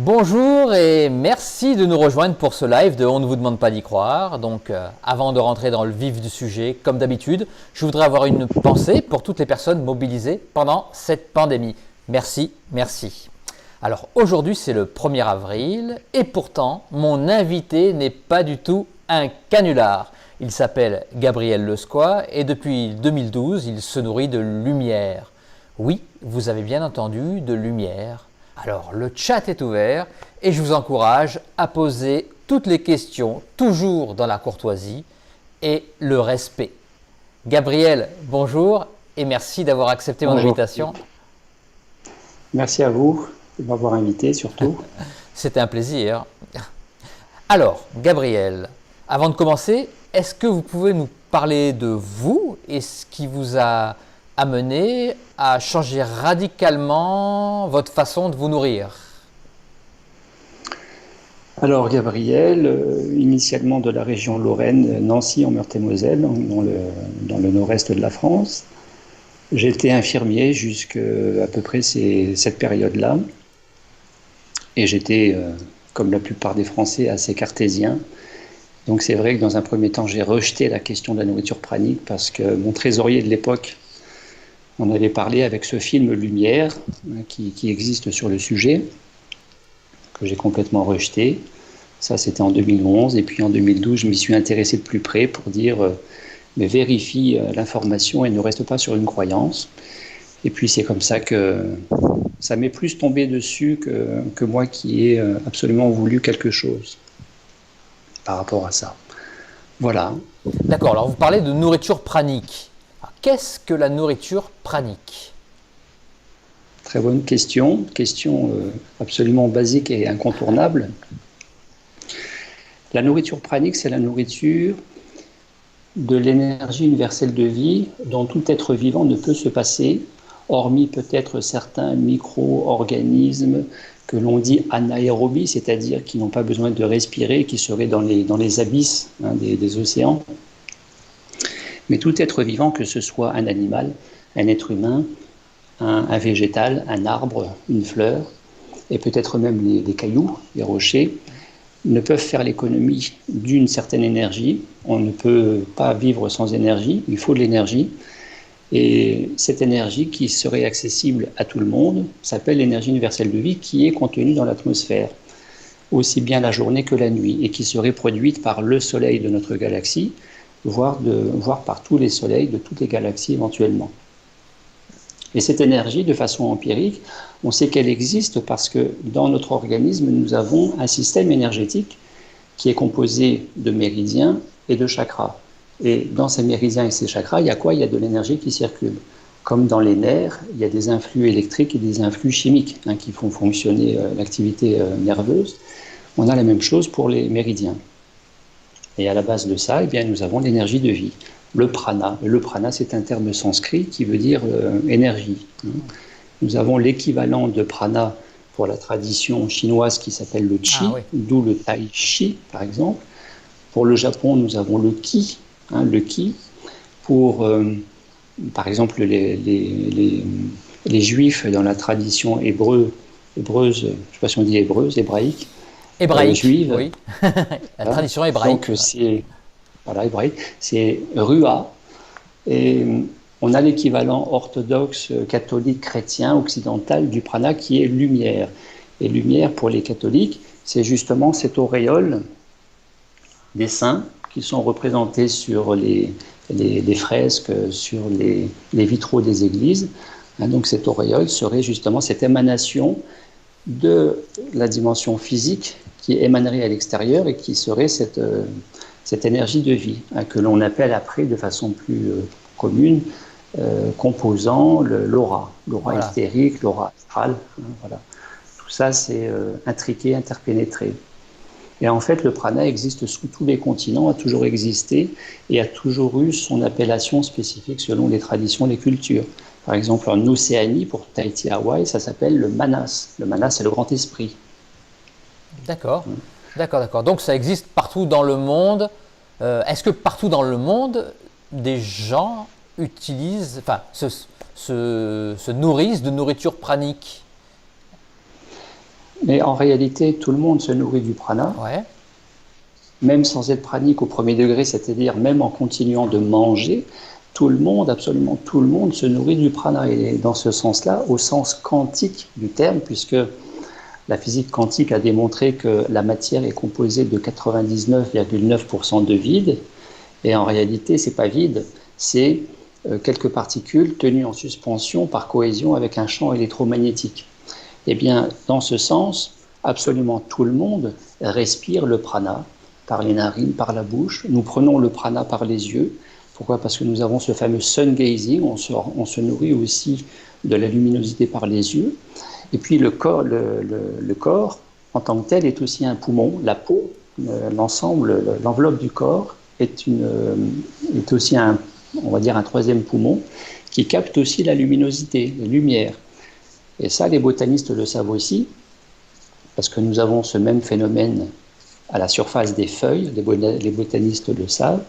Bonjour et merci de nous rejoindre pour ce live de On ne vous demande pas d'y croire. Donc avant de rentrer dans le vif du sujet, comme d'habitude, je voudrais avoir une pensée pour toutes les personnes mobilisées pendant cette pandémie. Merci, merci. Alors aujourd'hui c'est le 1er avril et pourtant mon invité n'est pas du tout un canular. Il s'appelle Gabriel Lescoy et depuis 2012 il se nourrit de lumière. Oui, vous avez bien entendu, de lumière. Alors, le chat est ouvert et je vous encourage à poser toutes les questions, toujours dans la courtoisie et le respect. Gabriel, bonjour et merci d'avoir accepté mon invitation. Merci à vous de m'avoir invité surtout. C'était un plaisir. Alors, Gabriel, avant de commencer, est-ce que vous pouvez nous parler de vous et ce qui vous a amené à changer radicalement votre façon de vous nourrir? Alors Gabriel, initialement de la région Lorraine, Nancy en Meurthe-et-Moselle, dans le nord-est de la France. J'étais infirmier jusqu'à à peu près cette période-là. Et j'étais, comme la plupart des Français, assez cartésien. Donc c'est vrai que dans un premier temps, j'ai rejeté la question de la nourriture pranique parce que mon trésorier de l'époque on avait parlé avec ce film Lumière qui existe sur le sujet, que j'ai complètement rejeté. Ça, c'était en 2011. Et puis en 2012, je m'y suis intéressé de plus près pour dire mais vérifie l'information et ne reste pas sur une croyance. Et puis c'est comme ça que ça m'est plus tombé dessus que moi qui ai absolument voulu quelque chose par rapport à ça. Voilà. D'accord, alors vous parlez de nourriture pranique. Qu'est-ce que la nourriture pranique? Très bonne question, absolument basique et incontournable. La nourriture pranique, c'est la nourriture de l'énergie universelle de vie dont tout être vivant ne peut se passer, hormis peut-être certains micro-organismes que l'on dit anaérobies, c'est-à-dire qui n'ont pas besoin de respirer, qui seraient dans les abysses des océans. Mais tout être vivant, que ce soit un animal, un être humain, un végétal, un arbre, une fleur, et peut-être même les cailloux, les rochers, ne peuvent faire l'économie d'une certaine énergie. On ne peut pas vivre sans énergie, il faut de l'énergie. Et cette énergie qui serait accessible à tout le monde s'appelle l'énergie universelle de vie qui est contenue dans l'atmosphère, aussi bien la journée que la nuit, et qui serait produite par le soleil de notre galaxie, voire par tous les soleils de toutes les galaxies éventuellement. Et cette énergie, de façon empirique, on sait qu'elle existe parce que dans notre organisme, nous avons un système énergétique qui est composé de méridiens et de chakras. Et dans ces méridiens et ces chakras, il y a quoi? Il y a de l'énergie qui circule. Comme dans les nerfs, il y a des influx électriques et des influx chimiques qui font fonctionner l'activité nerveuse. On a la même chose pour les méridiens. Et à la base de ça, eh bien, nous avons l'énergie de vie, le prana. Le prana, c'est un terme sanskrit qui veut dire énergie. Nous avons l'équivalent de prana pour la tradition chinoise qui s'appelle le chi, d'où le tai chi, par exemple. Pour le Japon, nous avons le ki. Le ki. Pour, par exemple, les juifs dans la tradition hébreuse, je ne sais pas si on dit hébreuse, hébraïque, juive, oui. La tradition hébraïque. Donc c'est hébraïque, c'est Rua. Et on a l'équivalent orthodoxe, catholique, chrétien, occidental du prana qui est lumière. Et lumière pour les catholiques, c'est justement cette auréole des saints qui sont représentés sur les fresques, sur les vitraux des églises. Donc cette auréole serait justement cette émanation de la dimension physique qui émanerait à l'extérieur et qui serait cette énergie de vie, que l'on appelle après de façon plus commune composant l'aura, éthérique, l'aura astrale. Voilà. Tout ça, c'est intriqué, interpénétré. Et en fait, le prana existe sous tous les continents, a toujours existé et a toujours eu son appellation spécifique selon les traditions, les cultures. Par exemple, en Océanie, pour Tahiti, Hawaï, ça s'appelle le manas. Le manas, c'est le grand esprit. D'accord, d'accord. Donc ça existe partout dans le monde. Est-ce que partout dans le monde, des gens utilisent, enfin, se nourrissent de nourriture pranique? Mais en réalité, tout le monde se nourrit du prana, Ouais. même sans être pranique au premier degré, c'est-à-dire même en continuant de manger. Tout le monde, absolument tout le monde, se nourrit du prana. Et dans ce sens-là, au sens quantique du terme, puisque la physique quantique a démontré que la matière est composée de 99,9% de vide. Et en réalité, c'est pas vide, c'est quelques particules tenues en suspension par cohésion avec un champ électromagnétique. Eh bien, dans ce sens, absolument tout le monde respire le prana par les narines, par la bouche. Nous prenons le prana par les yeux. Pourquoi? Parce que nous avons ce fameux sun gazing, on se nourrit aussi de la luminosité par les yeux. Et puis le corps, en tant que tel, est aussi un poumon. La peau, l'ensemble, l'enveloppe du corps est aussi on va dire un troisième poumon qui capte aussi la luminosité, les lumières. Et ça, les botanistes le savent aussi, parce que nous avons ce même phénomène à la surface des feuilles, les botanistes le savent,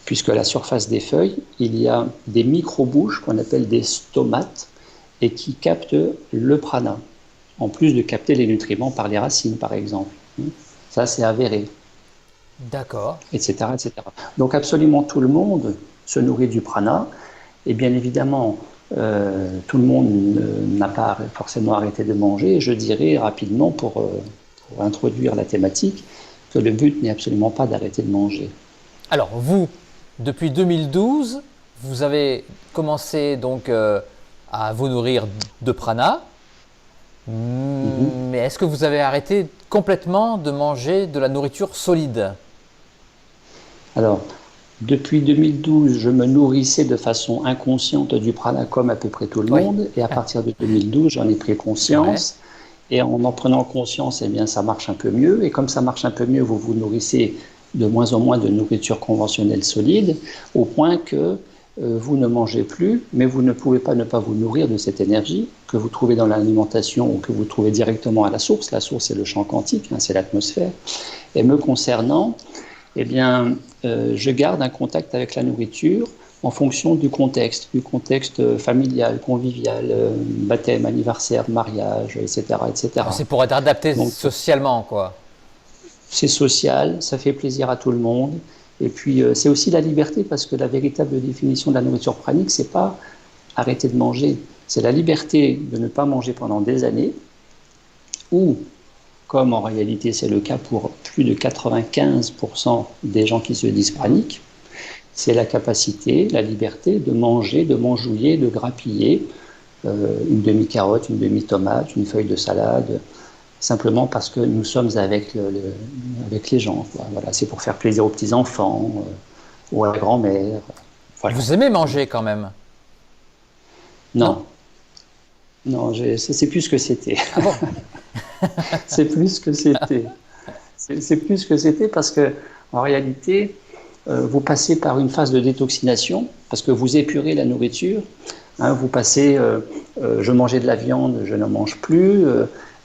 puisque à la surface des feuilles, il y a des micro-bouches qu'on appelle des stomates, et qui captent le prana, en plus de capter les nutriments par les racines, par exemple. Ça, c'est avéré, D'accord. etc., etc. Donc absolument tout le monde se nourrit du prana, et bien évidemment, tout le monde n'a pas forcément arrêté de manger. Et je dirais rapidement, pour introduire la thématique, que le but n'est absolument pas d'arrêter de manger. Alors, vous, depuis 2012, vous avez commencé donc à vous nourrir de prana. Mais est-ce que vous avez arrêté complètement de manger de la nourriture solide? Alors, depuis 2012, je me nourrissais de façon inconsciente du prana comme à peu près tout le Oui. monde. Et à partir de 2012, j'en ai pris conscience. Et en prenant conscience, eh bien, ça marche un peu mieux. Et comme ça marche un peu mieux, vous vous nourrissez de moins en moins de nourriture conventionnelle solide, au point que vous ne mangez plus, mais vous ne pouvez pas ne pas vous nourrir de cette énergie que vous trouvez dans l'alimentation ou que vous trouvez directement à la source. La source, c'est le champ quantique, c'est l'atmosphère. Et me concernant, eh bien, je garde un contact avec la nourriture en fonction du contexte familial, convivial, baptême, anniversaire, mariage, etc., etc. C'est pour être adapté Donc, socialement, quoi. c'est social, ça fait plaisir à tout le monde. Et puis, c'est aussi la liberté, parce que la véritable définition de la nourriture pranique, c'est pas arrêter de manger. C'est la liberté de ne pas manger pendant des années, ou, comme en réalité c'est le cas pour plus de 95% des gens qui se disent praniques, c'est la capacité, la liberté de manger, de manjouiller, de grappiller une demi-carotte, une demi-tomate, une feuille de salade, simplement parce que nous sommes avec les gens. Voilà, c'est pour faire plaisir aux petits-enfants ou à la grand-mère. Voilà. Vous aimez manger quand même? Non. Non, c'est plus ce que c'était. Ah bon? C'est plus ce que c'était. C'est plus ce que c'était parce que, en réalité, vous passez par une phase de détoxination parce que vous épurez la nourriture. Vous passez, je mangeais de la viande, je n'en mange plus.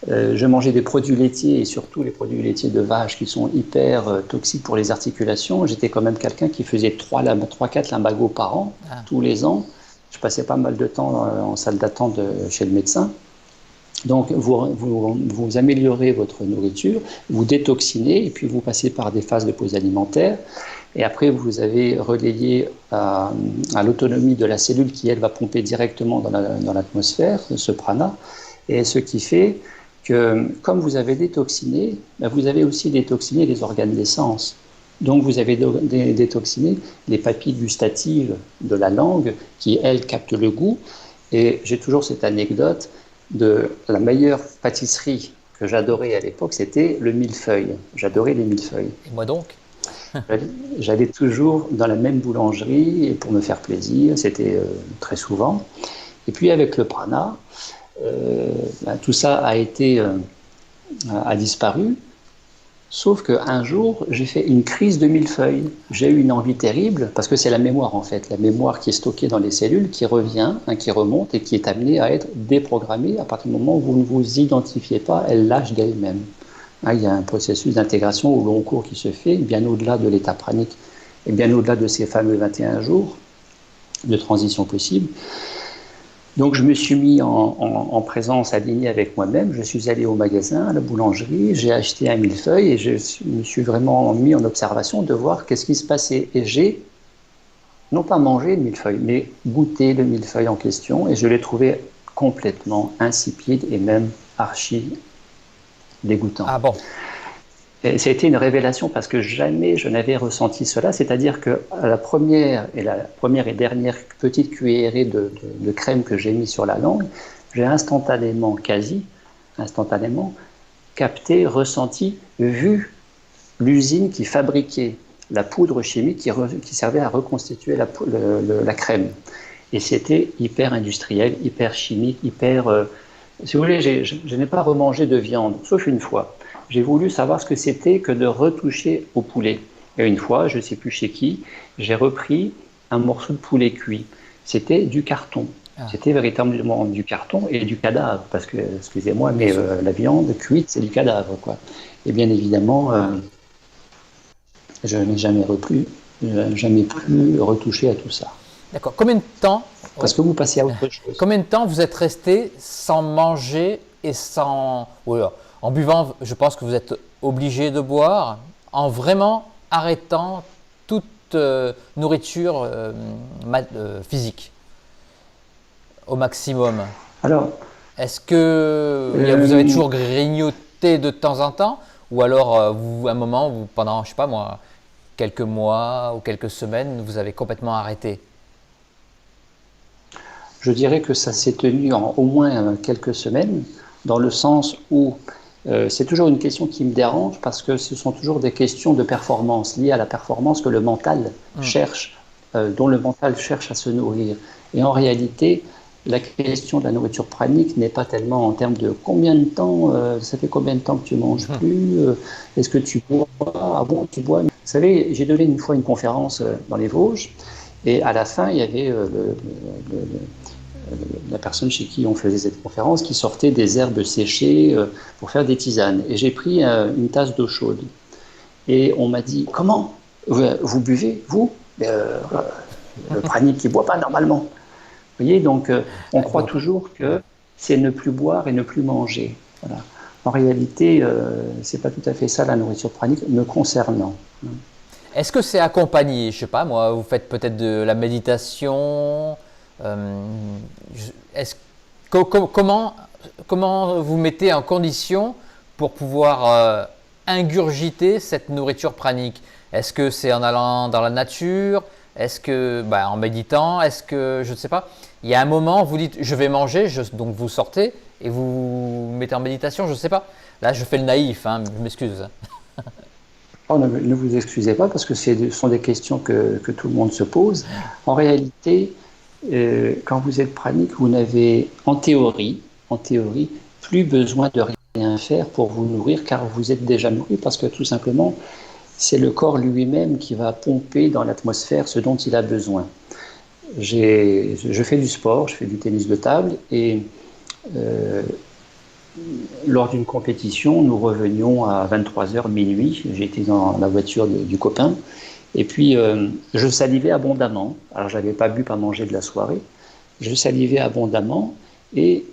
Je mangeais des produits laitiers et surtout les produits laitiers de vache qui sont hyper toxiques pour les articulations. J'étais quand même quelqu'un qui faisait 3-4 lumbagos par an, tous les ans. Je passais pas mal de temps en salle d'attente chez le médecin. Donc, vous améliorez votre nourriture, vous détoxinez, et puis vous passez par des phases de pause alimentaire. Et après, vous avez relayé à l'autonomie de la cellule qui, elle, va pomper directement dans l'atmosphère, ce prana. Et ce qui fait que, comme vous avez détoxiné, vous avez aussi détoxiné les organes des sens. Donc, vous avez détoxiné les papilles gustatives de la langue qui, elles, captent le goût. Et j'ai toujours cette anecdote de la meilleure pâtisserie que j'adorais à l'époque, c'était le millefeuille. J'adorais les millefeuilles. Et moi donc? J'allais toujours dans la même boulangerie et pour me faire plaisir, c'était très souvent. Et puis avec le prana, tout ça a disparu. Sauf qu'un jour, j'ai fait une crise de millefeuille. J'ai eu une envie terrible, parce que c'est la mémoire en fait, la mémoire qui est stockée dans les cellules, qui revient, qui remonte et qui est amenée à être déprogrammée. À partir du moment où vous ne vous identifiez pas, elle lâche d'elle-même. Il y a un processus d'intégration au long cours qui se fait, bien au-delà de l'état pranique et bien au-delà de ces fameux 21 jours de transition possible. Donc je me suis mis en présence alignée avec moi-même, je suis allé au magasin, à la boulangerie, j'ai acheté un millefeuille et me suis vraiment mis en observation de voir qu'est-ce qui se passait. Et j'ai non pas mangé le millefeuille, mais goûté le millefeuille en question et je l'ai trouvé complètement insipide et même archi dégoûtant. Ah bon? Et ça a été une révélation parce que jamais je n'avais ressenti cela, c'est-à-dire que la première et dernière petite cuillerée de crème que j'ai mis sur la langue, j'ai instantanément, quasi instantanément, capté, ressenti, vu l'usine qui fabriquait la poudre chimique qui servait à reconstituer la crème. Et c'était hyper industriel, hyper chimique, hyper... si vous voulez, je n'ai pas remangé de viande, sauf une fois. J'ai voulu savoir ce que c'était que de retoucher au poulet. Et une fois, je ne sais plus chez qui, j'ai repris un morceau de poulet cuit. C'était du carton. Ah. C'était véritablement du carton et du cadavre. Parce que, excusez-moi, mais la viande cuite, c'est du cadavre, quoi. Et bien évidemment, je n'ai jamais pu retoucher à tout ça. D'accord. Combien de temps? Parce que vous passez à autre chose. Combien de temps vous êtes resté sans manger et sans... Ou alors, en buvant, je pense que vous êtes obligé de boire, en vraiment arrêtant toute nourriture physique au maximum. Alors, est-ce que vous avez toujours grignoté de temps en temps, ou alors à un moment, pendant, je sais pas moi, quelques mois ou quelques semaines, vous avez complètement arrêté? Je dirais que ça s'est tenu en au moins quelques semaines, dans le sens où c'est toujours une question qui me dérange parce que ce sont toujours des questions de performance, liées à la performance que le mental cherche, dont le mental cherche à se nourrir. Et en réalité, la question de la nourriture pranique n'est pas tellement en termes de combien de temps, ça fait combien de temps que tu manges plus, est-ce que tu bois, ah bon, tu bois. Vous savez, j'ai donné une fois une conférence dans les Vosges et à la fin, il y avait la personne chez qui on faisait cette conférence qui sortait des herbes séchées pour faire des tisanes. Et j'ai pris une tasse d'eau chaude. Et on m'a dit, comment vous buvez, vous le pranique qui ne boit pas normalement. Vous voyez, donc on croit toujours que c'est ne plus boire et ne plus manger. Voilà. En réalité, ce n'est pas tout à fait ça la nourriture pranique me concernant. Est-ce que c'est accompagné? Je ne sais pas, moi, vous faites peut-être de la méditation. Comment vous mettez en condition pour pouvoir ingurgiter cette nourriture pranique? Est-ce que c'est en allant dans la nature? Est-ce que en méditant? Est-ce que, je ne sais pas, il y a un moment où vous dites je vais manger, donc vous sortez et vous mettez en méditation, je ne sais pas. Là, je fais le naïf, hein, je m'excuse. Oh, ne vous excusez pas parce que ce sont des questions que tout le monde se pose. En réalité, quand vous êtes pranique, vous n'avez en théorie, plus besoin de rien faire pour vous nourrir car vous êtes déjà nourri parce que tout simplement, c'est le corps lui-même qui va pomper dans l'atmosphère ce dont il a besoin. Je fais du sport, je fais du tennis de table et lors d'une compétition, nous revenions à 23h, minuit. J'étais dans la voiture du copain. Et puis, je salivais abondamment. Alors, je n'avais pas bu, pas mangé de la soirée. Je salivais abondamment. Et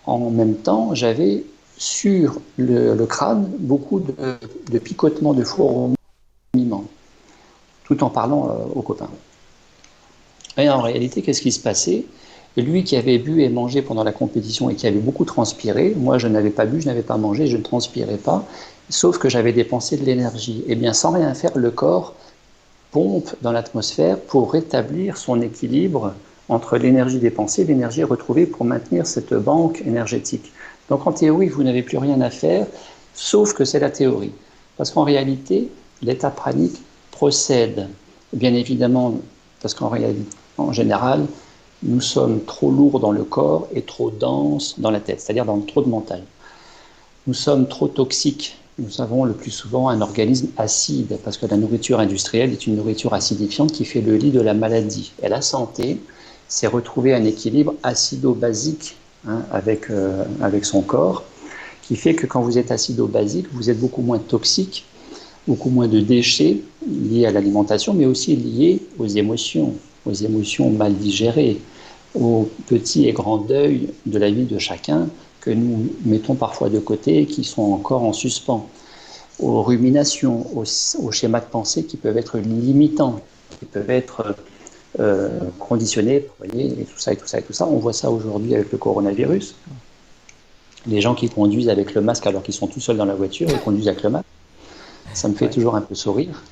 en même temps, j'avais sur le crâne beaucoup de picotements, de fourmillements, tout en parlant au copain. Et en réalité, qu'est-ce qui se passait ? Lui qui avait bu et mangé pendant la compétition et qui avait beaucoup transpiré, moi je n'avais pas bu, je n'avais pas mangé, je ne transpirais pas, sauf que j'avais dépensé de l'énergie. Et bien sans rien faire, le corps pompe dans l'atmosphère pour rétablir son équilibre entre l'énergie dépensée et l'énergie retrouvée pour maintenir cette banque énergétique. Donc en théorie, vous n'avez plus rien à faire, sauf que c'est la théorie. Parce qu'en réalité, l'état pranique procède, bien évidemment, parce qu'en réalité, en général, nous sommes trop lourds dans le corps et trop denses dans la tête, c'est-à-dire dans trop de mental. Nous sommes trop toxiques. Nous avons le plus souvent un organisme acide, parce que la nourriture industrielle est une nourriture acidifiante qui fait le lit de la maladie. Et la santé, c'est retrouver un équilibre acido-basique avec son corps, qui fait que quand vous êtes acido-basique, vous êtes beaucoup moins toxique, beaucoup moins de déchets liés à l'alimentation, mais aussi liés aux émotions mal digérées. aux petits et grands deuils de la vie de chacun que nous mettons parfois de côté et qui sont encore en suspens, aux ruminations, aux schémas de pensée qui peuvent être limitants, qui peuvent être conditionnés, vous voyez, et tout ça, et tout ça, et tout ça. On voit ça aujourd'hui avec le coronavirus. Les gens qui conduisent avec le masque alors qu'ils sont tout seuls dans la voiture et conduisent avec le masque, ça me fait toujours un peu sourire.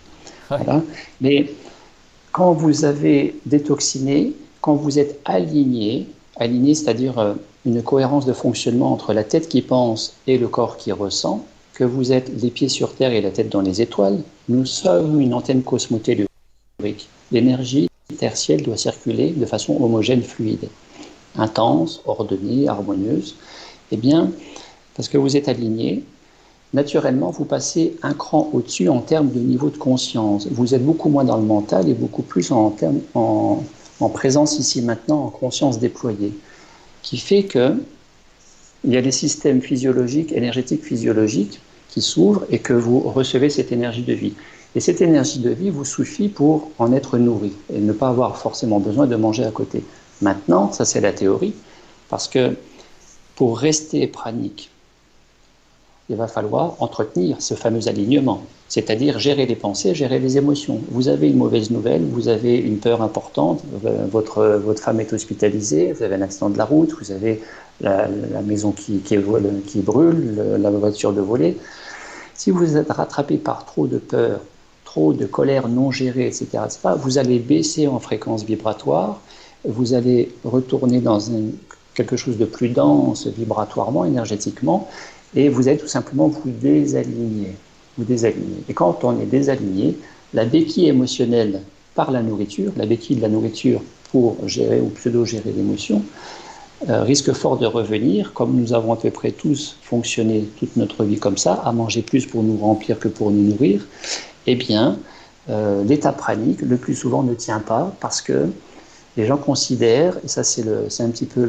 Ouais. Voilà. Mais quand vous avez détoxiné, quand vous êtes aligné, c'est-à-dire une cohérence de fonctionnement entre la tête qui pense et le corps qui ressent, que vous êtes les pieds sur terre et la tête dans les étoiles, nous sommes une antenne cosmotellurique. L'énergie tertielle doit circuler de façon homogène, fluide, intense, ordonnée, harmonieuse. Eh bien, parce que vous êtes aligné, naturellement, vous passez un cran au-dessus en termes de niveau de conscience. Vous êtes beaucoup moins dans le mental et beaucoup plus en présence ici maintenant, en conscience déployée, qui fait que il y a des systèmes physiologiques, énergétiques physiologiques qui s'ouvrent et que vous recevez cette énergie de vie. Et cette énergie de vie vous suffit pour en être nourri et ne pas avoir forcément besoin de manger à côté. Maintenant, ça c'est la théorie, parce que pour rester pranique, il va falloir entretenir ce fameux alignement, c'est-à-dire gérer les pensées, gérer les émotions. Vous avez une mauvaise nouvelle, vous avez une peur importante, votre femme est hospitalisée, vous avez un accident de la route, vous avez la maison qui brûle, la voiture de voler. Si vous êtes rattrapé par trop de peur, trop de colère non gérée, etc., vous allez baisser en fréquence vibratoire, vous allez retourner dans quelque chose de plus dense vibratoirement, énergétiquement, et vous allez tout simplement vous désaligner. Et quand on est désaligné, la béquille émotionnelle par la nourriture, la béquille de la nourriture pour gérer ou pseudo-gérer l'émotion, risque fort de revenir, comme nous avons à peu près tous fonctionné toute notre vie comme ça, à manger plus pour nous remplir que pour nous nourrir. Eh bien, l'état pranique, le plus souvent, ne tient pas parce que les gens considèrent, et ça c'est un petit peu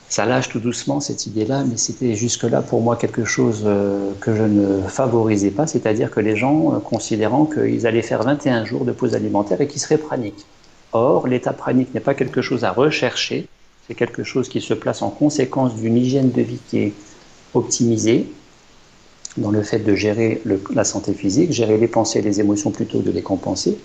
ça lâche tout doucement cette idée-là, mais c'était jusque-là pour moi quelque chose que je ne favorisais pas, c'est-à-dire que les gens considérant qu'ils allaient faire 21 jours de pause alimentaire et qu'ils seraient praniques. Or, l'état pranique n'est pas quelque chose à rechercher, c'est quelque chose qui se place en conséquence d'une hygiène de vie qui est optimisée, dans le fait de gérer la santé physique, gérer les pensées et les émotions plutôt que de les compenser,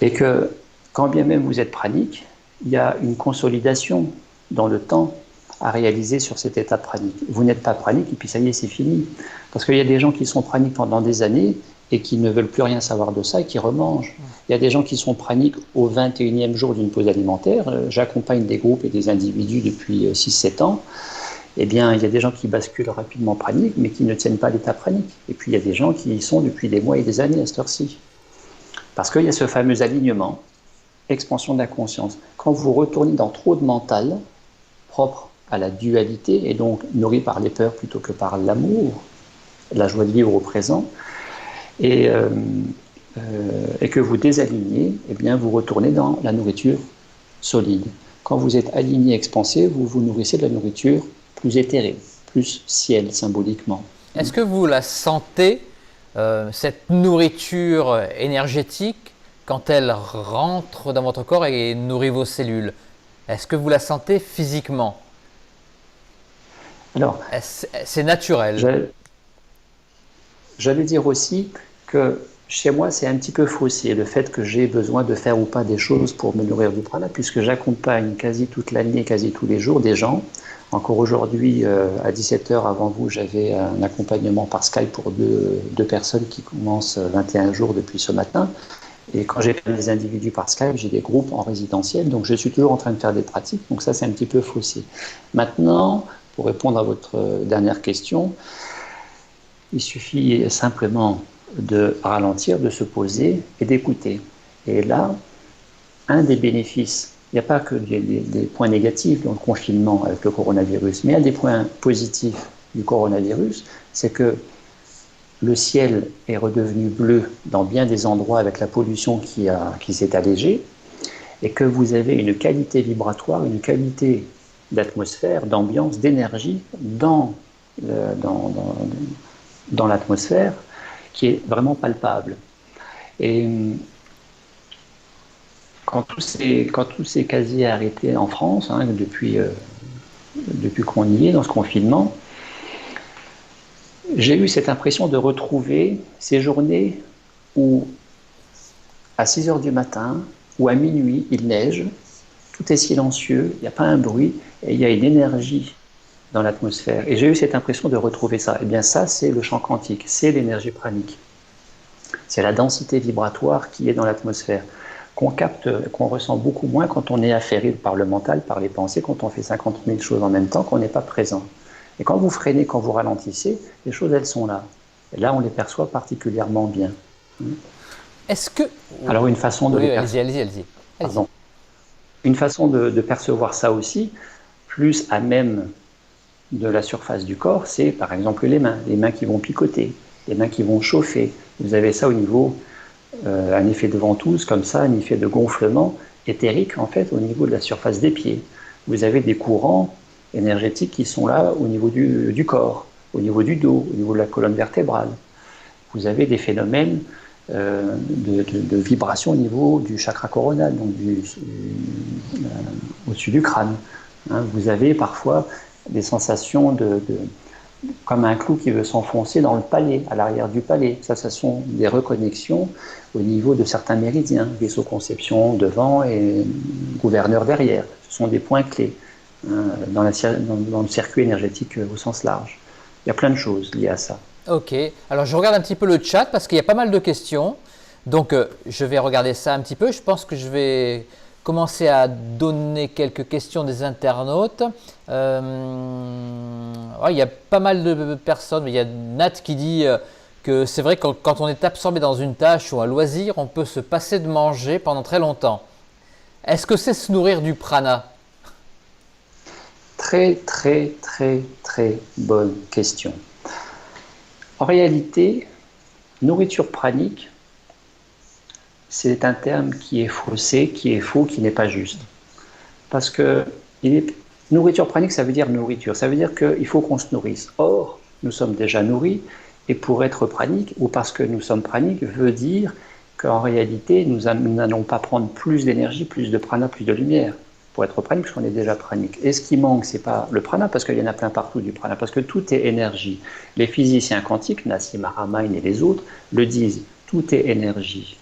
et que quand bien même vous êtes pranique, il y a une consolidation dans le temps à réaliser sur cet état pranique. Vous n'êtes pas pranique et puis ça y est, c'est fini. Parce qu'il y a des gens qui sont praniques pendant des années et qui ne veulent plus rien savoir de ça et qui remangent. Il y a des gens qui sont praniques au 21e jour d'une pause alimentaire. J'accompagne des groupes et des individus depuis 6-7 ans. Eh bien, il y a des gens qui basculent rapidement praniques, mais qui ne tiennent pas l'état pranique. Et puis, il y a des gens qui y sont depuis des mois et des années à cette heure-ci. Parce qu'il y a ce fameux alignement, expansion de la conscience. Quand vous retournez dans trop de mental, propre à la dualité, et donc nourri par les peurs plutôt que par l'amour, la joie de vivre au présent, et que vous désalignez, eh bien, vous retournez dans la nourriture solide. Quand vous êtes aligné, expansé, vous vous nourrissez de la nourriture plus éthérée, plus ciel symboliquement. Est-ce que vous la sentez, cette nourriture énergétique, quand elle rentre dans votre corps et nourrit vos cellules? Est-ce que vous la sentez physiquement? Alors, c'est naturel. J'allais dire aussi que chez moi, c'est un petit peu faussé, le fait que j'ai besoin de faire ou pas des choses pour me nourrir du prana, puisque j'accompagne quasi toute l'année, quasi tous les jours, des gens. Encore aujourd'hui, à 17h avant vous, j'avais un accompagnement par Skype pour deux personnes qui commencent 21 jours depuis ce matin. Et quand j'ai des individus par Skype, j'ai des groupes en résidentiel, donc je suis toujours en train de faire des pratiques, donc ça c'est un petit peu faussé. Maintenant, pour répondre à votre dernière question, il suffit simplement de ralentir, de se poser et d'écouter. Et là, un des bénéfices, il n'y a pas que des points négatifs dans le confinement avec le coronavirus, mais un des points positifs du coronavirus, c'est que le ciel est redevenu bleu dans bien des endroits avec la pollution qui s'est allégée, et que vous avez une qualité vibratoire, une qualité d'atmosphère, d'ambiance, d'énergie dans l'atmosphère qui est vraiment palpable. Et quand tout s'est quasi arrêté en France, hein, depuis qu'on y est dans ce confinement, j'ai eu cette impression de retrouver ces journées où à 6 heures du matin ou à minuit, il neige, tout est silencieux, il n'y a pas un bruit et il y a une énergie dans l'atmosphère. Et j'ai eu cette impression de retrouver ça. Et bien ça, c'est le champ quantique, c'est l'énergie pranique. C'est la densité vibratoire qui est dans l'atmosphère, qu'on capte, qu'on ressent beaucoup moins quand on est affairé par le mental, par les pensées, quand on fait 50 000 choses en même temps, qu'on n'est pas présent. Et quand vous freinez, quand vous ralentissez, les choses, elles sont là. Et là, on les perçoit particulièrement bien. Est-ce que... Alors, une façon de... Oui, allez-y. Pardon. Une façon de percevoir ça aussi, plus à même de la surface du corps, c'est par exemple les mains qui vont picoter, les mains qui vont chauffer. Vous avez ça au niveau, un effet de ventouse comme ça, un effet de gonflement éthérique en fait au niveau de la surface des pieds. Vous avez des courants énergétiques qui sont là au niveau du corps, au niveau du dos, au niveau de la colonne vertébrale. Vous avez des phénomènes de vibration au niveau du chakra coronal, donc au-dessus du crâne. Hein, vous avez parfois des sensations comme un clou qui veut s'enfoncer dans le palais, à l'arrière du palais. Ça sont des reconnexions au niveau de certains méridiens, vaisseau conception devant et gouverneur derrière. Ce sont des points clés hein, dans le circuit énergétique au sens large. Il y a plein de choses liées à ça. Ok, alors je regarde un petit peu le chat parce qu'il y a pas mal de questions. Donc je vais regarder ça un petit peu. Je pense que je vais commencer à donner quelques questions des internautes. Il y a pas mal de personnes. Il y a Nat qui dit que c'est vrai que quand on est absorbé dans une tâche ou un loisir, on peut se passer de manger pendant très longtemps. Est-ce que c'est se nourrir du prana? Très, très, très, très bonne question. En réalité, nourriture pranique, c'est un terme qui est faussé, qui est faux, qui n'est pas juste. Parce que nourriture pranique, ça veut dire nourriture. Ça veut dire qu'il faut qu'on se nourrisse. Or, nous sommes déjà nourris, et pour être pranique, ou parce que nous sommes praniques, veut dire qu'en réalité, nous n'allons pas prendre plus d'énergie, plus de prana, plus de lumière. Pour être pranique, parce qu'on est déjà pranique. Et ce qui manque, ce n'est pas le prana, parce qu'il y en a plein partout du prana, parce que tout est énergie. Les physiciens quantiques, Nassim Haramein et les autres, le disent, tout est énergie.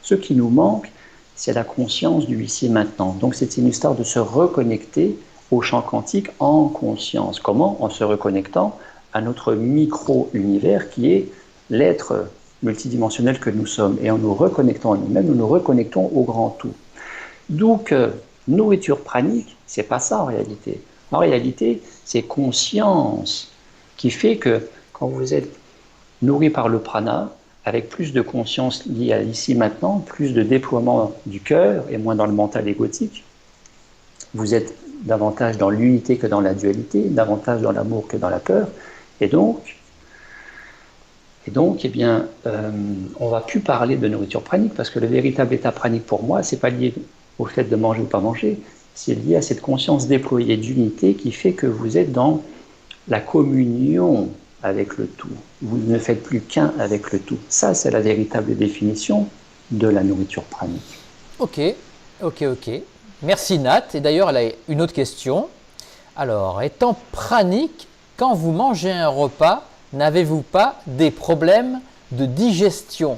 Ce qui nous manque, c'est la conscience du ici et maintenant. Donc c'est une histoire de se reconnecter au champ quantique en conscience. Comment? En se reconnectant à notre micro-univers qui est l'être multidimensionnel que nous sommes. Et en nous reconnectant à nous-mêmes, nous nous reconnectons au grand tout. Donc, nourriture pranique, c'est pas ça en réalité. En réalité, c'est conscience qui fait que quand vous êtes nourri par le prana, avec plus de conscience liée à l'ici maintenant, plus de déploiement du cœur et moins dans le mental égotique, vous êtes davantage dans l'unité que dans la dualité, davantage dans l'amour que dans la peur, et donc eh bien, on ne va plus parler de nourriture pranique, parce que le véritable état pranique pour moi, c'est pas lié au fait de manger ou pas manger, c'est lié à cette conscience déployée d'unité qui fait que vous êtes dans la communion avec le tout. Vous ne faites plus qu'un avec le tout. Ça, c'est la véritable définition de la nourriture pranique. Ok. Merci Nat. Et d'ailleurs, elle a une autre question. Alors, étant pranique, quand vous mangez un repas, n'avez-vous pas des problèmes de digestion?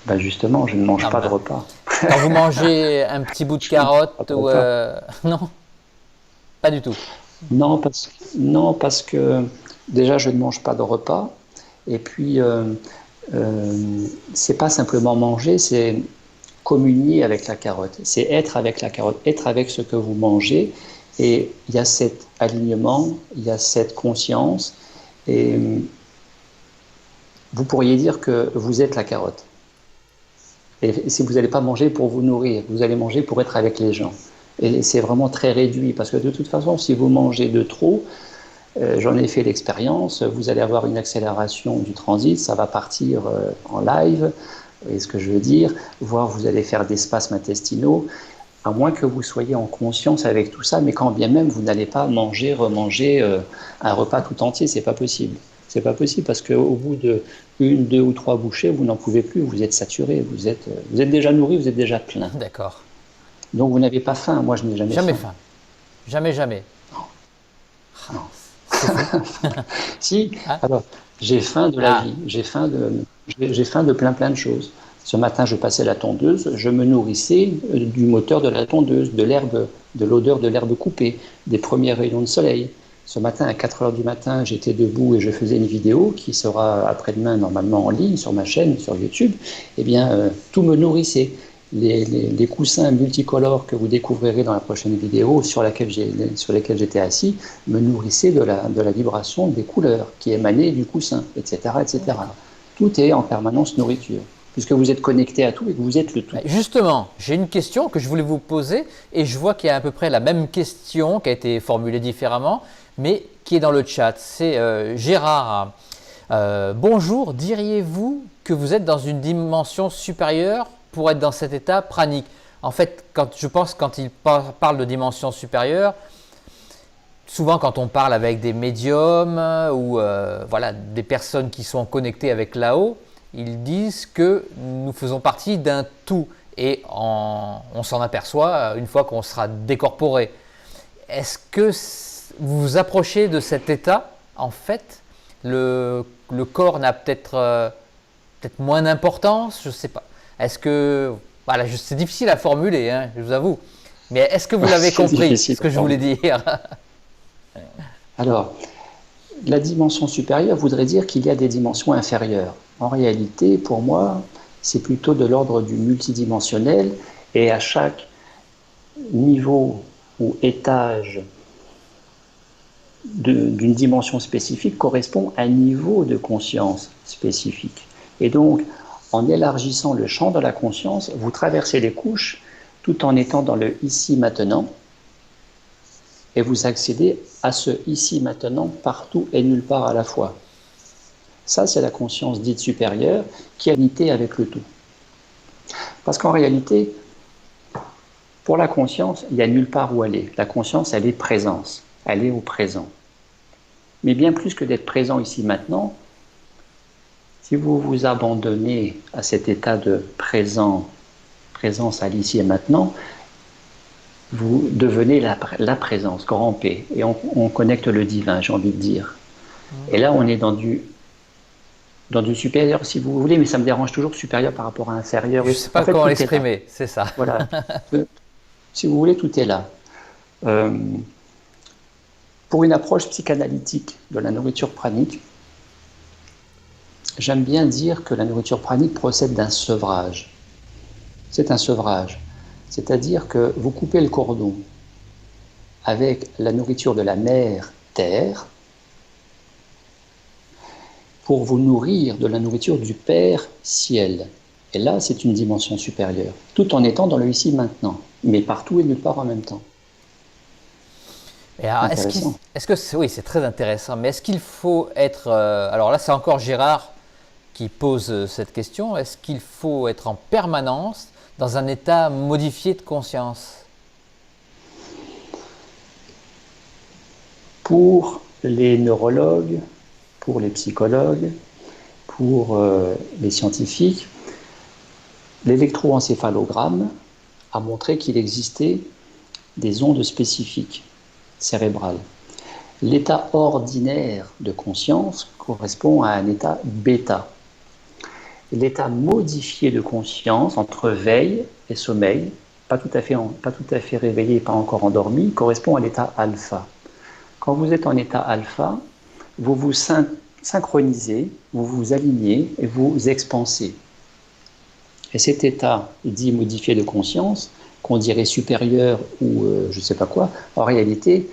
Ben justement, je ne mange pas de repas. Quand vous mangez un petit bout de carotte ou non, pas du tout. Non, parce que déjà je ne mange pas de repas. Et puis c'est pas simplement manger, c'est communier avec la carotte. C'est être avec la carotte, être avec ce que vous mangez. Et il y a cet alignement, il y a cette conscience. Et vous pourriez dire que vous êtes la carotte. Et si vous n'allez pas manger pour vous nourrir, vous allez manger pour être avec les gens. Et c'est vraiment très réduit, parce que de toute façon, si vous mangez de trop, j'en ai fait l'expérience, vous allez avoir une accélération du transit, ça va partir en live, vous voyez ce que je veux dire, voire vous allez faire des spasmes intestinaux, à moins que vous soyez en conscience avec tout ça, mais quand bien même vous n'allez pas manger, remanger un repas tout entier, c'est pas possible. C'est pas possible parce qu'au bout de une, deux ou trois bouchées, vous n'en pouvez plus, vous êtes saturé, vous êtes déjà nourri, vous êtes déjà plein. D'accord. Donc vous n'avez pas faim. Moi, je n'ai jamais Jamais faim. faim. Jamais, jamais. Ah, Non. c'est fou. Si, Hein? alors, j'ai faim de la Ah, vie, j'ai faim de plein de choses. Ce matin, je passais la tondeuse, je me nourrissais du moteur de la tondeuse, de l'herbe, de l'odeur de l'herbe coupée, des premiers rayons de soleil. Ce matin, à 4 heures du matin, j'étais debout et je faisais une vidéo qui sera après-demain normalement en ligne sur ma chaîne, sur YouTube. Eh bien, tout me nourrissait. Les coussins multicolores que vous découvrirez dans la prochaine vidéo sur lesquels j'étais assis me nourrissaient de la vibration des couleurs qui émanaient du coussin, etc., etc. Tout est en permanence nourriture, puisque vous êtes connecté à tout et que vous êtes le tout. justement, j'ai une question que je voulais vous poser et je vois qu'il y a à peu près la même question qui a été formulée différemment, mais qui est dans le chat. C'est Gérard. Bonjour, diriez-vous que vous êtes dans une dimension supérieure pour être dans cet état pranique? En fait, je pense quand il parle de dimension supérieure, souvent quand on parle avec des médiums ou voilà, des personnes qui sont connectées avec là-haut, ils disent que nous faisons partie d'un tout et on s'en aperçoit une fois qu'on sera décorporé. Est-ce que vous vous approchez de cet état? En fait, le corps n'a peut-être moins d'importance, je ne sais pas. Est-ce que, voilà, c'est difficile à formuler, hein, je vous avoue, mais est-ce que vous l'avez compris, ce que je voulais dire? Alors, la dimension supérieure voudrait dire qu'il y a des dimensions inférieures. En réalité, pour moi, c'est plutôt de l'ordre du multidimensionnel et à chaque niveau ou étage d'une dimension spécifique correspond à un niveau de conscience spécifique. Et donc, en élargissant le champ de la conscience, vous traversez les couches tout en étant dans le ici maintenant et vous accédez à ce ici maintenant partout et nulle part à la fois. Ça, c'est la conscience dite supérieure qui est unité avec le tout. Parce qu'en réalité, pour la conscience, il n'y a nulle part où aller. La conscience, elle est présence, elle est au présent. Mais bien plus que d'être présent ici maintenant, si vous vous abandonnez à cet état de présence à l'ici et maintenant, vous devenez la présence, grand P, et on connecte le divin, j'ai envie de dire. Et là, on est dans du supérieur, si vous voulez, mais ça me dérange toujours supérieur par rapport à inférieur. Je ne sais pas comment l'exprimer, c'est ça. Voilà. Si vous voulez, tout est là. Pour une approche psychanalytique de la nourriture pranique, j'aime bien dire que la nourriture pranique procède d'un sevrage. C'est un sevrage. C'est-à-dire que vous coupez le cordon avec la nourriture de la mère terre pour vous nourrir de la nourriture du Père ciel. Et là, c'est une dimension supérieure, tout en étant dans le ici maintenant, mais partout et nulle part en même temps. Et alors, oui, c'est très intéressant, mais est-ce qu'il faut être... alors là, c'est encore Gérard qui pose cette question. Est-ce qu'il faut être en permanence dans un état modifié de conscience? Pour les neurologues, pour les psychologues, pour les scientifiques, l'électroencéphalogramme a montré qu'il existait des ondes spécifiques cérébrales. L'état ordinaire de conscience correspond à un état bêta. L'état modifié de conscience entre veille et sommeil, pas tout à fait réveillé, pas encore endormi, correspond à l'état alpha. Quand vous êtes en état alpha, vous vous synchronisez, vous vous alignez et vous expansez. Et cet état dit modifié de conscience, qu'on dirait supérieur ou je ne sais pas quoi, en réalité,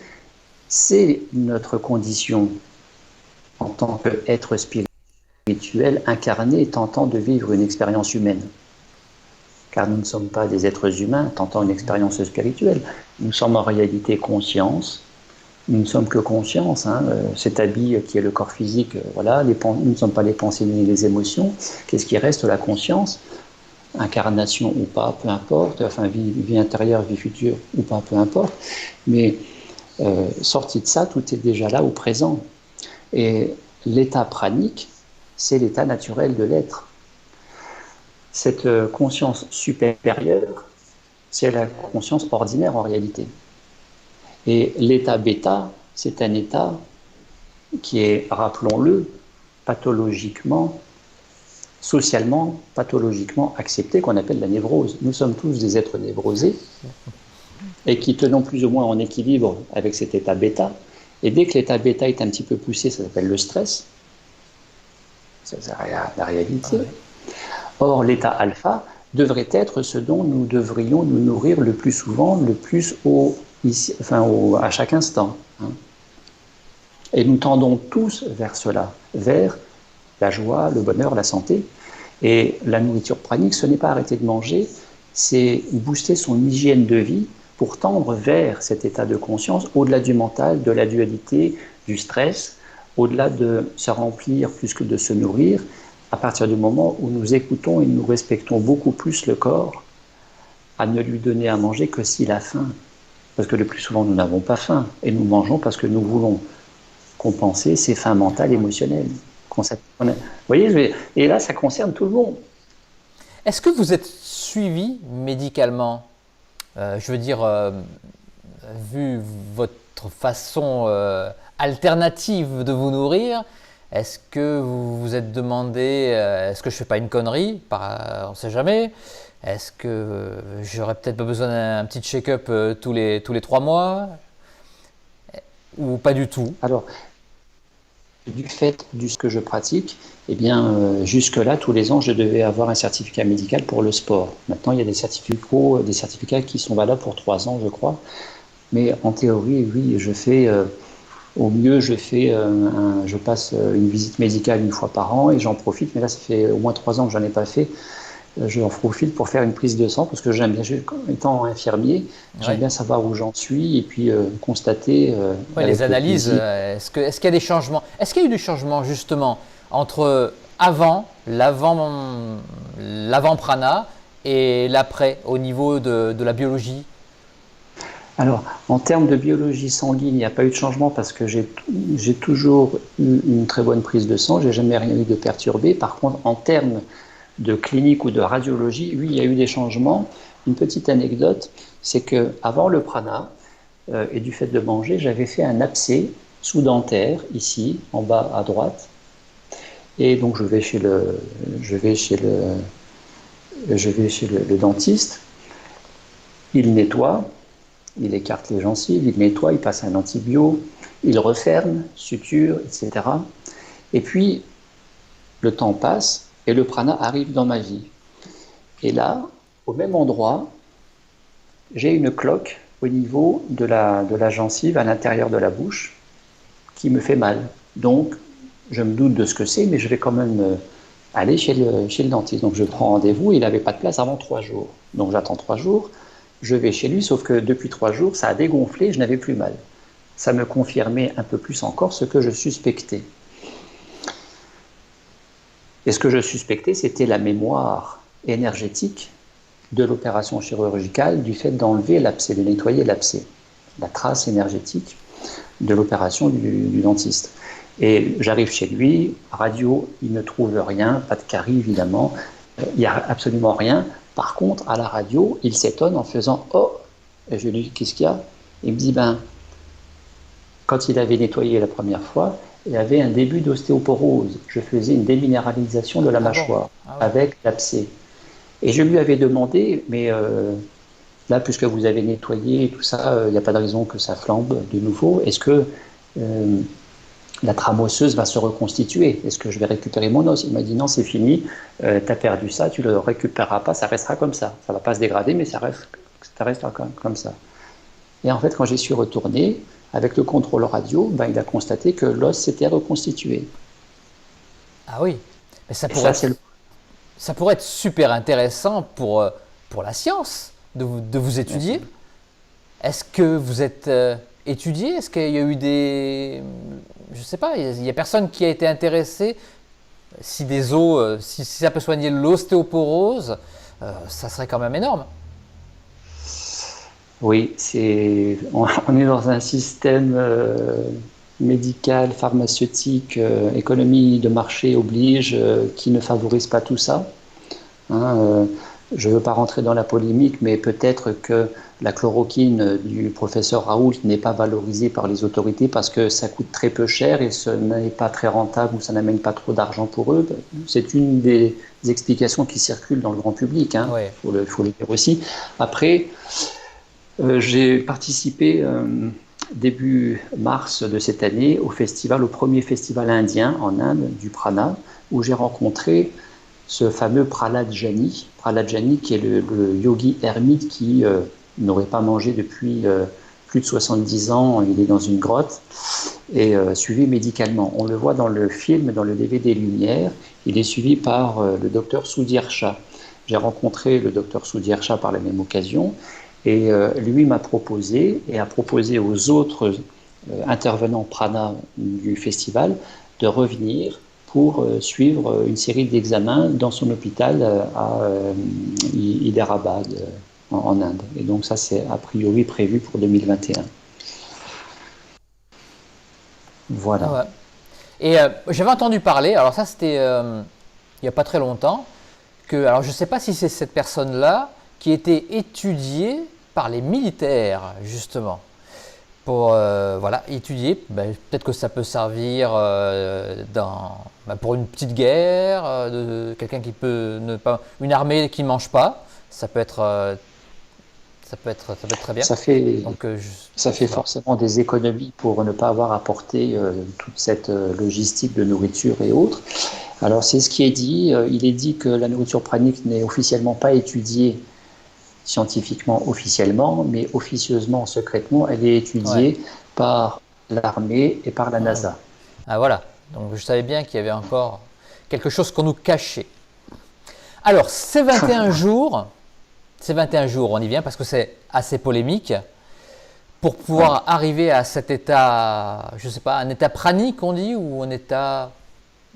c'est notre condition en tant qu'être spirituel incarné tentant de vivre une expérience humaine. Car nous ne sommes pas des êtres humains tentant une expérience spirituelle. Nous sommes en réalité conscience. Nous ne sommes que conscience, cet habit qui est le corps physique, voilà, nous ne sommes pas les pensées ni les émotions. Qu'est-ce qui reste? La conscience, incarnation ou pas, peu importe, enfin vie intérieure, vie future ou pas, peu importe. Mais sorti de ça, tout est déjà là au présent. Et l'état pranique, c'est l'état naturel de l'être. Cette conscience supérieure, c'est la conscience ordinaire en réalité. Et l'état bêta, c'est un état qui est, rappelons-le, pathologiquement, socialement, pathologiquement accepté, qu'on appelle la névrose. Nous sommes tous des êtres névrosés et qui tenons plus ou moins en équilibre avec cet état bêta. Et dès que l'état bêta est un petit peu poussé, ça s'appelle le stress. C'est la réalité. Or, l'état alpha devrait être ce dont nous devrions nous nourrir le plus souvent, le plus à chaque instant. Et nous tendons tous vers cela, vers la joie, le bonheur, la santé. Et la nourriture pranique, ce n'est pas arrêter de manger, c'est booster son hygiène de vie pour tendre vers cet état de conscience, au-delà du mental, de la dualité, du stress, au-delà de se remplir plus que de se nourrir, à partir du moment où nous écoutons et nous respectons beaucoup plus le corps, à ne lui donner à manger que s'il a faim. Parce que le plus souvent, nous n'avons pas faim, et nous mangeons parce que nous voulons compenser ces faims mentales, émotionnelles. Vous voyez, et là, ça concerne tout le monde. Est-ce que vous êtes suivi médicalement? Je veux dire, vu votre façon alternative de vous nourrir, est-ce que vous vous êtes demandé, est-ce que je ne fais pas une connerie? On ne sait jamais. Est-ce que j'aurais peut-être pas besoin d'un petit check-up tous les 3 mois? Ou pas du tout? Alors, du fait de ce que je pratique, eh bien, jusque-là, tous les ans, je devais avoir un certificat médical pour le sport. Maintenant, il y a des certificats qui sont valables pour 3 ans, je crois. Mais en théorie, oui, je fais, au mieux, je passe une visite médicale 1 fois par an et j'en profite. Mais là, ça fait au moins 3 ans que j'en ai pas fait. Je en profite pour faire une prise de sang parce que j'aime bien, étant infirmier, j'aime bien savoir où j'en suis et puis constater. Les analyses, est-ce qu'il y a des changements? Est-ce qu'il y a eu des changements justement entre l'avant prana et l'après au niveau de la biologie? Alors, en termes de biologie sanguine, il n'y a pas eu de changement parce que j'ai toujours eu une très bonne prise de sang, j'ai jamais rien eu de perturbé. Par contre, en termes de clinique ou de radiologie, oui, il y a eu des changements. Une petite anecdote, c'est qu'avant le prana et du fait de manger, j'avais fait un abcès sous-dentaire, ici, en bas à droite. Et donc je vais chez le dentiste, il nettoie, il écarte les gencives, il nettoie, il passe un antibio, il referme, suture, etc. Et puis, le temps passe, et le prana arrive dans ma vie. Et là, au même endroit, j'ai une cloque au niveau de la gencive, à l'intérieur de la bouche, qui me fait mal. Donc, je me doute de ce que c'est, mais je vais quand même aller chez le dentiste. Donc, je prends rendez-vous, il n'avait pas de place avant 3 jours. Donc, j'attends 3 jours, je vais chez lui, sauf que depuis 3 jours, ça a dégonflé, je n'avais plus mal. Ça me confirmait un peu plus encore ce que je suspectais. Et ce que je suspectais, c'était la mémoire énergétique de l'opération chirurgicale du fait d'enlever l'abcès, de nettoyer l'abcès, la trace énergétique de l'opération du dentiste. Et j'arrive chez lui, radio, il ne trouve rien, pas de carie évidemment, il n'y a absolument rien. Par contre, à la radio, il s'étonne en faisant « Oh !» Et je lui dis « Qu'est-ce qu'il y a ?» Il me dit « Ben, quand il avait nettoyé la première fois, il y avait un début d'ostéoporose. Je faisais une déminéralisation de la mâchoire avec l'abcès. Et je lui avais demandé, mais là, puisque vous avez nettoyé et tout ça, il n'y a pas de raison que ça flambe de nouveau. Est-ce que la trame osseuse va se reconstituer? Est-ce que je vais récupérer mon os? Il m'a dit non, c'est fini, tu as perdu ça, tu ne le récupéreras pas, ça restera comme ça. Ça ne va pas se dégrader, mais ça restera comme ça. Et en fait, quand j'y suis retourné, avec le contrôle radio, ben, il a constaté que l'os s'était reconstitué. Ah oui, mais ça pourrait être super intéressant pour la science de vous étudier. Est-ce que vous êtes étudié? Est-ce qu'il y a eu des... Je ne sais pas, il n'y a personne qui a été intéressé. Si si ça peut soigner l'ostéoporose, ça serait quand même énorme. Oui, on est dans un système médicale, pharmaceutique, économie de marché oblige, qui ne favorise pas tout ça. Hein, je ne veux pas rentrer dans la polémique, mais peut-être que la chloroquine du professeur Raoult n'est pas valorisée par les autorités parce que ça coûte très peu cher et ce n'est pas très rentable ou ça n'amène pas trop d'argent pour eux. C'est une des explications qui circulent dans le grand public, hein. Ouais. Faut le dire aussi. Après, j'ai participé début mars de cette année au premier festival indien en Inde du prana, où j'ai rencontré ce fameux Prahlad Jani. Prahlad Jani qui est le yogi ermite qui n'aurait pas mangé depuis plus de 70 ans. Il est dans une grotte et suivi médicalement. On le voit dans le film, dans le DVD Lumière. Il est suivi par le docteur Sudhir Shah. J'ai rencontré le docteur Sudhir Shah par la même occasion et lui m'a proposé et a proposé aux autres intervenants prana du festival de revenir pour suivre une série d'examens dans son hôpital à Hyderabad, en Inde. Et donc ça, c'est a priori prévu pour 2021. Voilà. Ah ouais. Et j'avais entendu parler, alors ça c'était il n'y a pas très longtemps, que, alors je ne sais pas si c'est cette personne-là qui était étudiée par les militaires, justement. Pour voilà, étudier, peut-être que ça peut servir pour une petite guerre, de quelqu'un qui peut ne pas, une armée qui ne mange pas, ça peut être très bien. Ça fait, Donc, ça fait forcément des économies pour ne pas avoir à porter toute cette logistique de nourriture et autres. Alors c'est ce qui est dit. Il est dit que la nourriture pranique n'est officiellement pas étudiée scientifiquement officiellement, mais officieusement, secrètement, elle est étudiée par l'armée et par la NASA. Ah voilà, donc je savais bien qu'il y avait encore quelque chose qu'on nous cachait. Alors, ces 21 jours, on y vient parce que c'est assez polémique, pour pouvoir arriver à cet état, je ne sais pas, un état pranique on dit, ou un état,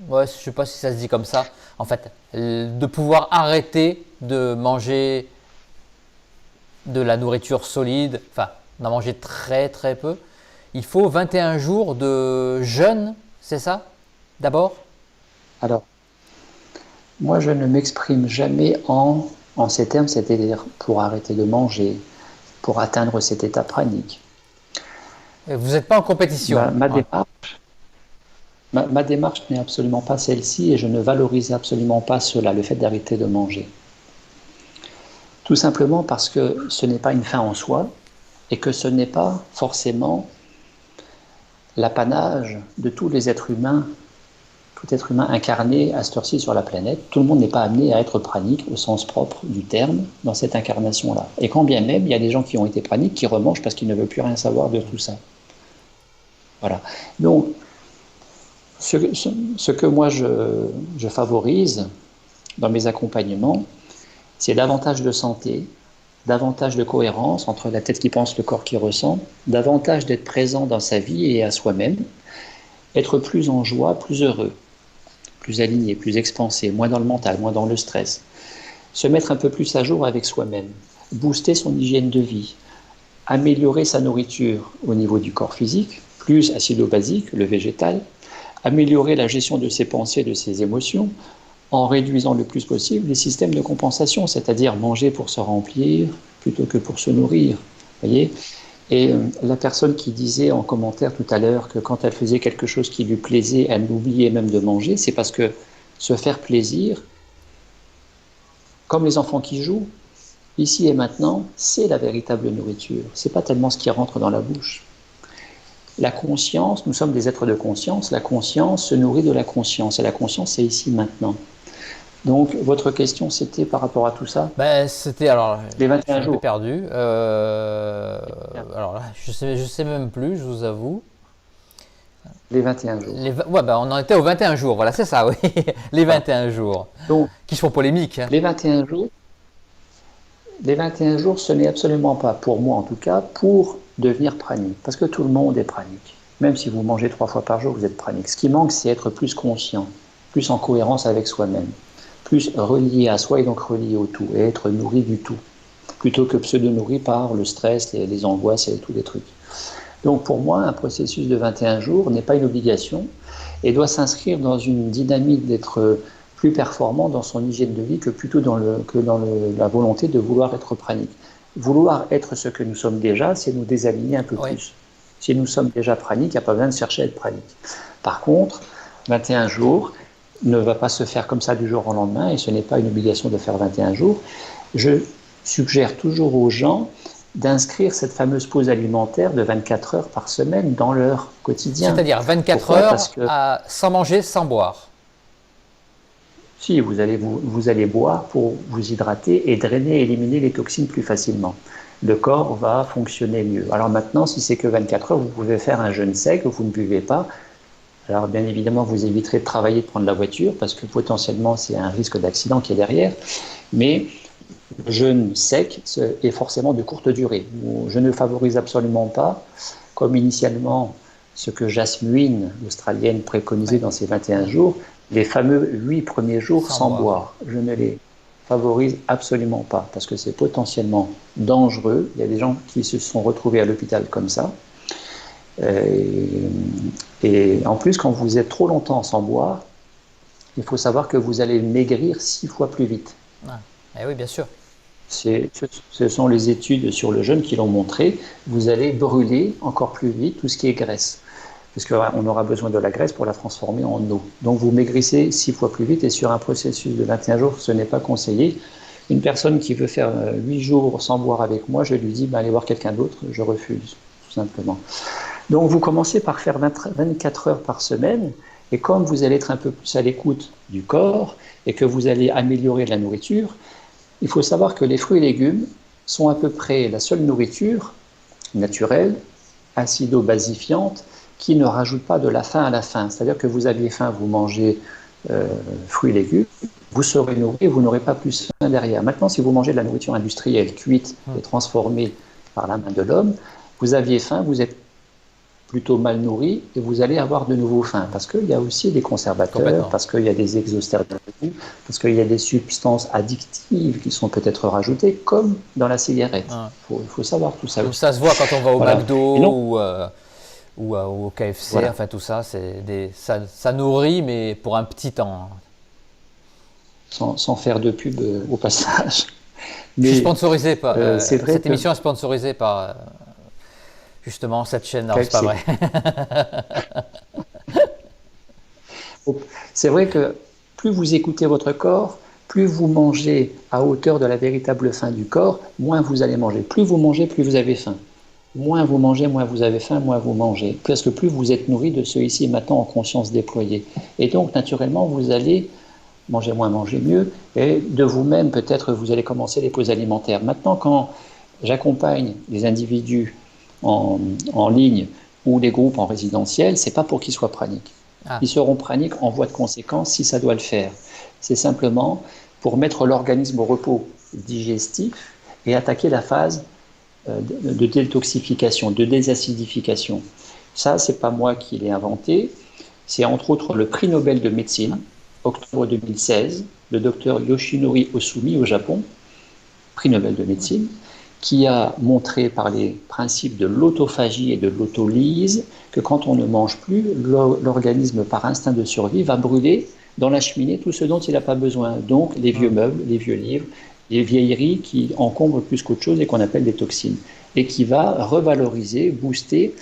ouais, je ne sais pas si ça se dit comme ça, en fait, de pouvoir arrêter de manger de la nourriture solide, enfin d'en manger très très peu. Il faut 21 jours de jeûne, c'est ça, d'abord? Alors, moi je ne m'exprime jamais en ces termes, c'est-à-dire pour arrêter de manger, pour atteindre cet état pranique. Et vous n'êtes pas en compétition? Ma démarche n'est absolument pas celle-ci et je ne valorise absolument pas cela, le fait d'arrêter de manger. Tout simplement parce que ce n'est pas une fin en soi et que ce n'est pas forcément l'apanage de tous les êtres humains, tout être humain incarné à cette heure-ci sur la planète. Tout le monde n'est pas amené à être pranique au sens propre du terme dans cette incarnation-là. Et quand bien même, il y a des gens qui ont été praniques qui remangent parce qu'ils ne veulent plus rien savoir de tout ça. Voilà. Donc, ce que moi je favorise dans mes accompagnements, c'est davantage de santé, davantage de cohérence entre la tête qui pense, le corps qui ressent, davantage d'être présent dans sa vie et à soi-même, être plus en joie, plus heureux, plus aligné, plus expansé, moins dans le mental, moins dans le stress, se mettre un peu plus à jour avec soi-même, booster son hygiène de vie, améliorer sa nourriture au niveau du corps physique, plus acido-basique, le végétal, améliorer la gestion de ses pensées, de ses émotions, en réduisant le plus possible les systèmes de compensation, c'est-à-dire manger pour se remplir plutôt que pour se nourrir. Voyez ? Et la personne qui disait en commentaire tout à l'heure que quand elle faisait quelque chose qui lui plaisait, elle oubliait même de manger, c'est parce que se faire plaisir, comme les enfants qui jouent, ici et maintenant, c'est la véritable nourriture. C'est pas tellement ce qui rentre dans la bouche. La conscience, nous sommes des êtres de conscience, la conscience se nourrit de la conscience, et la conscience c'est ici maintenant. Donc, votre question, c'était par rapport à tout ça? C'était, alors, les 21 je suis un jours. peu perdu. Alors là, je sais même plus, je vous avoue. Les 21 jours. Ouais, on en était aux 21 jours, voilà, c'est ça, oui. Les 21 jours. Donc, qui font polémique. Hein. Les 21 jours, ce n'est absolument pas, pour moi en tout cas, pour devenir pranique. Parce que tout le monde est pranique. Même si vous mangez 3 fois par jour, vous êtes pranique. Ce qui manque, c'est être plus conscient, plus en cohérence avec soi-même, plus relié à soi et donc relié au tout, et être nourri du tout, plutôt que pseudo-nourri par le stress, les angoisses et tous les trucs. Donc pour moi, un processus de 21 jours n'est pas une obligation et doit s'inscrire dans une dynamique d'être plus performant dans son hygiène de vie que plutôt dans la volonté de vouloir être pranique. Vouloir être ce que nous sommes déjà, c'est nous désaligner un peu plus. Si nous sommes déjà praniques, il n'y a pas besoin de chercher à être pranique. Par contre, 21 jours ne va pas se faire comme ça du jour au lendemain et ce n'est pas une obligation de faire 21 jours. Je suggère toujours aux gens d'inscrire cette fameuse pause alimentaire de 24 heures par semaine dans leur quotidien. C'est-à-dire 24 heures sans manger, sans boire. Si, vous allez boire pour vous hydrater et drainer et éliminer les toxines plus facilement. Le corps va fonctionner mieux. Alors maintenant, si c'est que 24 heures, vous pouvez faire un jeûne sec, vous ne buvez pas. Alors bien évidemment, vous éviterez de travailler, de prendre la voiture, parce que potentiellement, c'est un risque d'accident qui est derrière. Mais le jeûne sec est forcément de courte durée. Je ne favorise absolument pas, comme initialement ce que Jasmine, l'Australienne, préconisait dans ses 21 jours, les fameux 8 premiers jours sans boire. Je ne les favorise absolument pas, parce que c'est potentiellement dangereux. Il y a des gens qui se sont retrouvés à l'hôpital comme ça. Et en plus, quand vous êtes trop longtemps sans boire, il faut savoir que vous allez maigrir 6 fois plus vite. Ah. Eh oui, bien sûr. Ce sont les études sur le jeûne qui l'ont montré. Vous allez brûler encore plus vite tout ce qui est graisse. Parce qu'on aura besoin de la graisse pour la transformer en eau. Donc vous maigrissez 6 fois plus vite et sur un processus de 21 jours, ce n'est pas conseillé. Une personne qui veut faire 8 jours sans boire avec moi, je lui dis allez voir quelqu'un d'autre, je refuse, tout simplement. Donc vous commencez par faire 24 heures par semaine et comme vous allez être un peu plus à l'écoute du corps et que vous allez améliorer la nourriture, il faut savoir que les fruits et légumes sont à peu près la seule nourriture naturelle, acido-basifiante, qui ne rajoute pas de la faim à la faim. C'est-à-dire que vous aviez faim, vous mangez fruits et légumes, vous serez nourri et vous n'aurez pas plus faim derrière. Maintenant, si vous mangez de la nourriture industrielle, cuite et transformée par la main de l'homme, vous aviez faim, vous êtes plutôt mal nourri et vous allez avoir de nouveau faim parce qu'il y a aussi des conservateurs, parce qu'il y a des exostéroïdes, parce qu'il y a des substances addictives qui sont peut-être rajoutées comme dans la cigarette. Il faut savoir tout ça. Donc ça se voit quand on va au McDo ou au KFC, enfin tout ça, ça nourrit mais pour un petit temps. Sans faire de pub au passage. Mais, je suis sponsorisé par, cette émission est sponsorisée par justement cette chaîne, non, c'est pas vrai. C'est vrai que plus vous écoutez votre corps, plus vous mangez à hauteur de la véritable faim du corps, moins vous allez manger. Plus vous mangez, plus vous avez faim. Moins vous mangez, moins vous avez faim, moins vous mangez. Parce que plus vous êtes nourri de ce ici et maintenant en conscience déployée. Et donc, naturellement, vous allez manger moins, manger mieux. Et de vous-même, peut-être, vous allez commencer les pauses alimentaires. Maintenant, quand j'accompagne des individus en ligne ou des groupes en résidentiel, c'est pas pour qu'ils soient praniques. Ils seront praniques en voie de conséquence si ça doit le faire. C'est simplement pour mettre l'organisme au repos digestif et attaquer la phase de détoxification, de désacidification. Ça, c'est pas moi qui l'ai inventé. C'est entre autres le prix Nobel de médecine, octobre 2016, le docteur Yoshinori Osumi au Japon, prix Nobel de médecine, qui a montré par les principes de l'autophagie et de l'autolyse que quand on ne mange plus, l'organisme, par instinct de survie, va brûler dans la cheminée tout ce dont il n'a pas besoin. Donc les vieux meubles, les vieux livres, les vieilleries qui encombrent plus qu'autre chose et qu'on appelle des toxines. Et qui va revaloriser, booster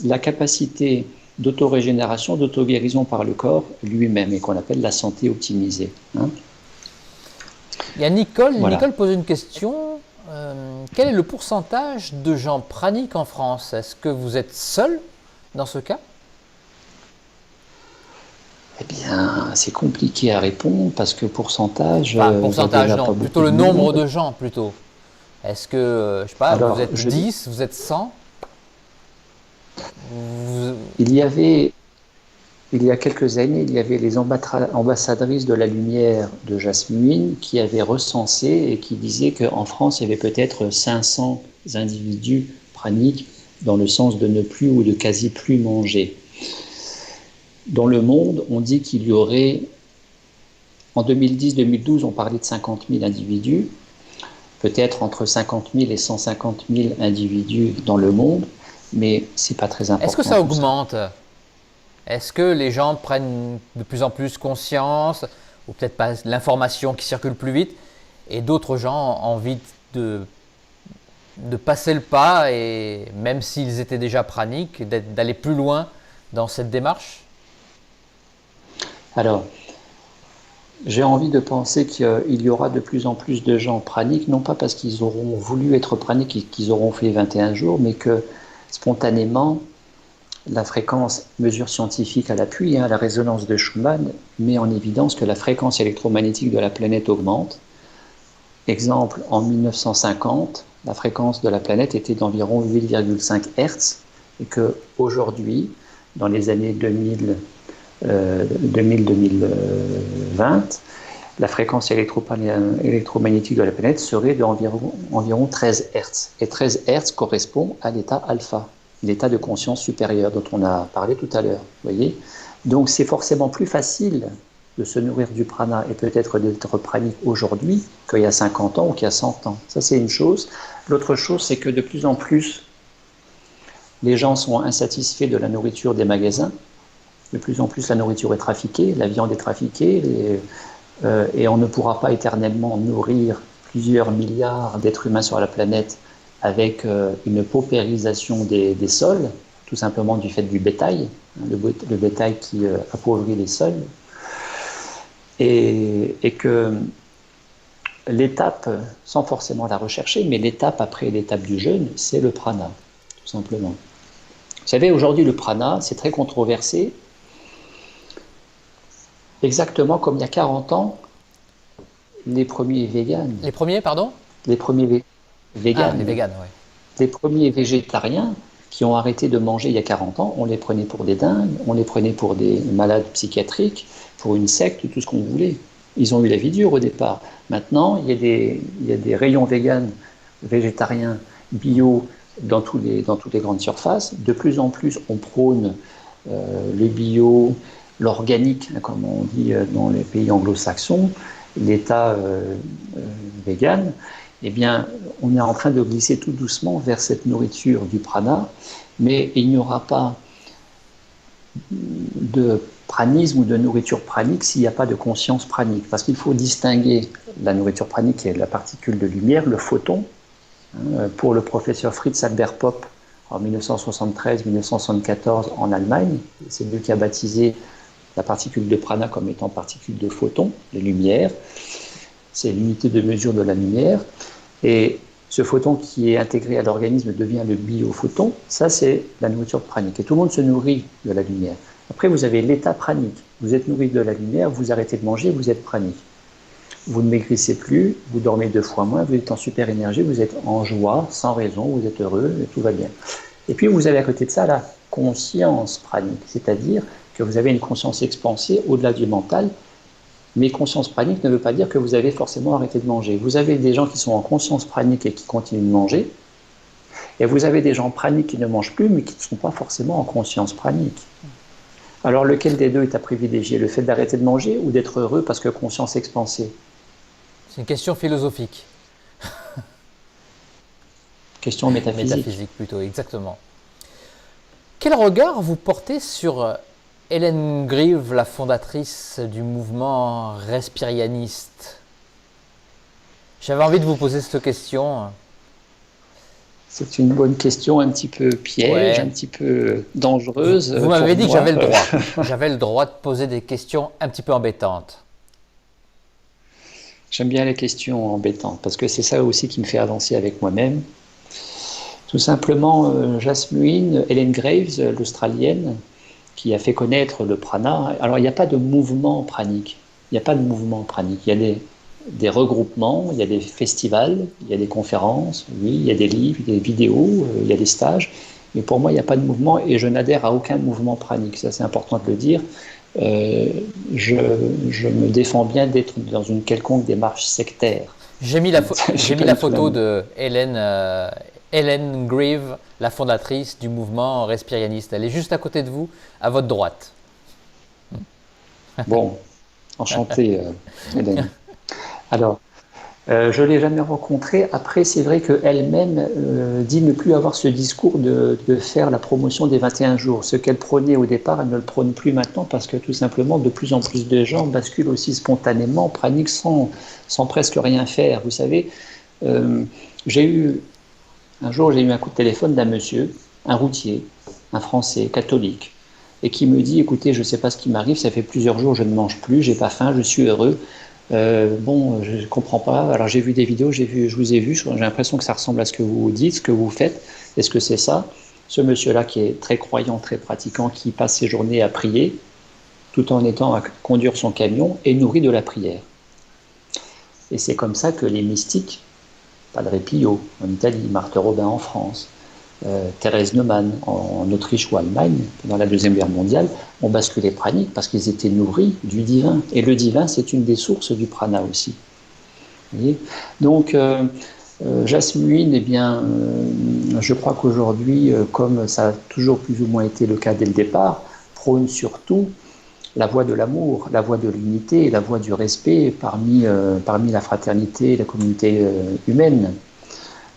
la capacité d'autorégénération, d'auto-guérison par le corps lui-même et qu'on appelle la santé optimisée. Il y a Nicole. Voilà. Nicole pose une question. Quel est le pourcentage de gens praniques en France? Est-ce que vous êtes seul dans ce cas? Eh bien, c'est compliqué à répondre parce que pourcentage… pourcentage, non, plutôt le nombre de gens, plutôt. Est-ce que, je sais pas, alors, vous êtes 10, vous êtes 100 Il y a quelques années, il y avait les ambassadrices de la lumière de Jasmine qui avaient recensé et qui disaient qu'en France, il y avait peut-être 500 individus praniques dans le sens de ne plus ou de quasi plus manger. Dans le monde, on dit qu'il y aurait, en 2010-2012, on parlait de 50 000 individus, peut-être entre 50 000 et 150 000 individus dans le monde, mais c'est pas très important. Est-ce que ça augmente? Est-ce que les gens prennent de plus en plus conscience, ou peut-être pas l'information qui circule plus vite, et d'autres gens ont envie de passer le pas, et même s'ils étaient déjà praniques, d'aller plus loin dans cette démarche? Alors, j'ai envie de penser qu'il y aura de plus en plus de gens praniques, non pas parce qu'ils auront voulu être praniques et qu'ils auront fait 21 jours, mais que spontanément, la fréquence, mesure scientifique à l'appui, la résonance de Schumann met en évidence que la fréquence électromagnétique de la planète augmente. Exemple, en 1950, la fréquence de la planète était d'environ 8,5 Hz et qu'aujourd'hui, dans les années 2020, la fréquence électromagnétique de la planète serait d'environ 13 Hz. Et 13 Hz correspond à l'état alpha, l'état de conscience supérieure dont on a parlé tout à l'heure. Voyez, donc c'est forcément plus facile de se nourrir du prana et peut-être d'être pranique aujourd'hui qu'il y a 50 ans ou qu'il y a 100 ans. Ça, c'est une chose. L'autre chose, c'est que de plus en plus, les gens sont insatisfaits de la nourriture des magasins. De plus en plus, la nourriture est trafiquée, la viande est trafiquée, et on ne pourra pas éternellement nourrir plusieurs milliards d'êtres humains sur la planète avec une paupérisation des sols, tout simplement du fait du bétail, le bétail qui appauvrit les sols, et que l'étape, sans forcément la rechercher, mais l'étape après l'étape du jeûne, c'est le prana, tout simplement. Vous savez, aujourd'hui, le prana, c'est très controversé, exactement comme il y a 40 ans, les premiers véganes. Les premiers, pardon? Les premiers véganes. Ah, les véganes, oui. Les premiers végétariens qui ont arrêté de manger il y a 40 ans, on les prenait pour des dingues, on les prenait pour des malades psychiatriques, pour une secte, tout ce qu'on voulait. Ils ont eu la vie dure au départ. Maintenant, il y a des rayons véganes, végétariens, bio, dans toutes les grandes surfaces. De plus en plus, on prône le bio, l'organique, comme on dit dans les pays anglo-saxons, l'état vegan. Eh bien, on est en train de glisser tout doucement vers cette nourriture du prana, mais il n'y aura pas de pranisme ou de nourriture pranique s'il n'y a pas de conscience pranique. Parce qu'il faut distinguer la nourriture pranique qui est la particule de lumière, le photon. Pour le professeur Fritz Albert Popp, en 1973-1974 en Allemagne, c'est lui qui a baptisé la particule de prana comme étant particule de photon, de lumière. C'est l'unité de mesure de la lumière. Et ce photon qui est intégré à l'organisme devient le biophoton. Ça, c'est la nourriture pranique. Et tout le monde se nourrit de la lumière. Après, vous avez l'état pranique. Vous êtes nourri de la lumière, vous arrêtez de manger, vous êtes pranique. Vous ne maigrissez plus, vous dormez 2 fois moins, vous êtes en super énergie, vous êtes en joie, sans raison, vous êtes heureux, et tout va bien. Et puis, vous avez à côté de ça la conscience pranique, c'est-à-dire que vous avez une conscience expansée au-delà du mental. Mais conscience pranique ne veut pas dire que vous avez forcément arrêté de manger. Vous avez des gens qui sont en conscience pranique et qui continuent de manger, et vous avez des gens praniques qui ne mangent plus, mais qui ne sont pas forcément en conscience pranique. Alors lequel des deux est à privilégier? Le fait d'arrêter de manger ou d'être heureux parce que conscience expansée? C'est une question philosophique. Question métaphysique. Métaphysique plutôt, exactement. Quel regard vous portez sur Hélène Grieve, la fondatrice du mouvement respirianiste? J'avais envie de vous poser cette question. C'est une bonne question, un petit peu piège, un petit peu dangereuse. Vous m'avez dit que j'avais le droit. J'avais le droit de poser des questions un petit peu embêtantes. J'aime bien les questions embêtantes, parce que c'est ça aussi qui me fait avancer avec moi-même. Tout simplement, Jasmine Helen Graves, l'Australienne, qui a fait connaître le prana. Alors, il n'y a pas de mouvement pranique. Il n'y a pas de mouvement pranique. Il y a des regroupements, il y a des festivals, il y a des conférences, oui, il y a des livres, il y a des vidéos, il y a des stages. Mais pour moi, il n'y a pas de mouvement et je n'adhère à aucun mouvement pranique. Ça, c'est important de le dire. Je me défends bien d'être dans une quelconque démarche sectaire. J'ai mis la photo de Hélène Grieve, la fondatrice du mouvement respirianiste. Elle est juste à côté de vous, à votre droite. Bon, enchanté, Hélène. Alors, Je ne l'ai jamais rencontrée. Après, c'est vrai qu'elle-même dit ne plus avoir ce discours de faire la promotion des 21 jours. Ce qu'elle prônait au départ, elle ne le prône plus maintenant parce que tout simplement, de plus en plus de gens basculent aussi spontanément, praniquent sans presque rien faire. Vous savez, euh, un jour, j'ai eu un coup de téléphone d'un monsieur, un routier, un Français catholique, et qui me dit, écoutez, je ne sais pas ce qui m'arrive, ça fait plusieurs jours, je ne mange plus, j'ai pas faim, je suis heureux. Bon, je ne comprends pas. Alors j'ai vu des vidéos, je vous ai vu, j'ai l'impression que ça ressemble à ce que vous dites, ce que vous faites. Est-ce que c'est ça? Ce monsieur-là qui est très croyant, très pratiquant, qui passe ses journées à prier, tout en étant à conduire son camion, est nourri de la prière. Et c'est comme ça que les mystiques, Padre Pio en Italie, Marthe Robin en France, Thérèse Neumann en Autriche ou Allemagne, pendant la Deuxième Guerre mondiale, ont basculé pranique parce qu'ils étaient nourris du divin. Et le divin, c'est une des sources du prana aussi. Vous voyez. Donc, Jasmine, eh bien, je crois qu'aujourd'hui, comme ça a toujours plus ou moins été le cas dès le départ, prône surtout la voie de l'amour, la voie de l'unité, la voie du respect parmi la fraternité et la communauté humaine,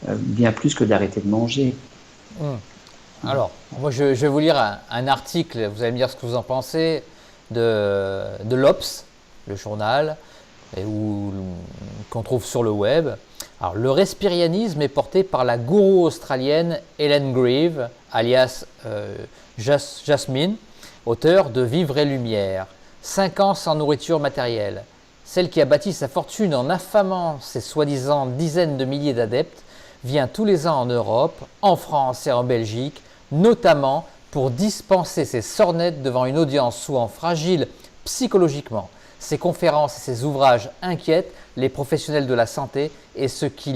bien plus que d'arrêter de manger. Alors, moi, je vais vous lire un article, vous allez me dire ce que vous en pensez, de l'Obs, le journal, qu'on trouve sur le web. Alors, le respirianisme est porté par la gourou australienne Helen Grieve, alias Jasmine, auteure de Vivre et Lumière, 5 ans sans nourriture matérielle. Celle qui a bâti sa fortune en affamant ses soi-disant dizaines de milliers d'adeptes vient tous les ans en Europe, en France et en Belgique, notamment pour dispenser ses sornettes devant une audience souvent fragile psychologiquement. Ses conférences et ses ouvrages inquiètent les professionnels de la santé et ceux qui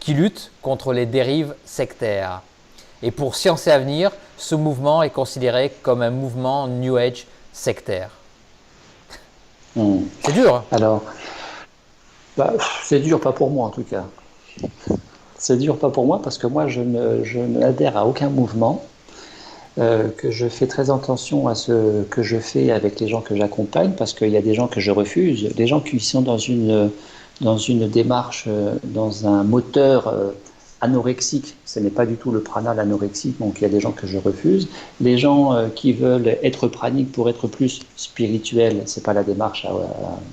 luttent contre les dérives sectaires. Et pour Science et Avenir, ce mouvement est considéré comme un mouvement New Age sectaire. C'est dur. Alors, c'est dur, pas pour moi en tout cas. C'est dur, pas pour moi, parce que moi, je n'adhère à aucun mouvement, que je fais très attention à ce que je fais avec les gens que j'accompagne, parce qu'il y a des gens que je refuse, des gens qui sont dans une démarche, dans un moteur anorexique. Ce n'est pas du tout le prana, l'anorexique, donc il y a des gens que je refuse. Les gens qui veulent être praniques pour être plus spirituels, ce n'est pas la démarche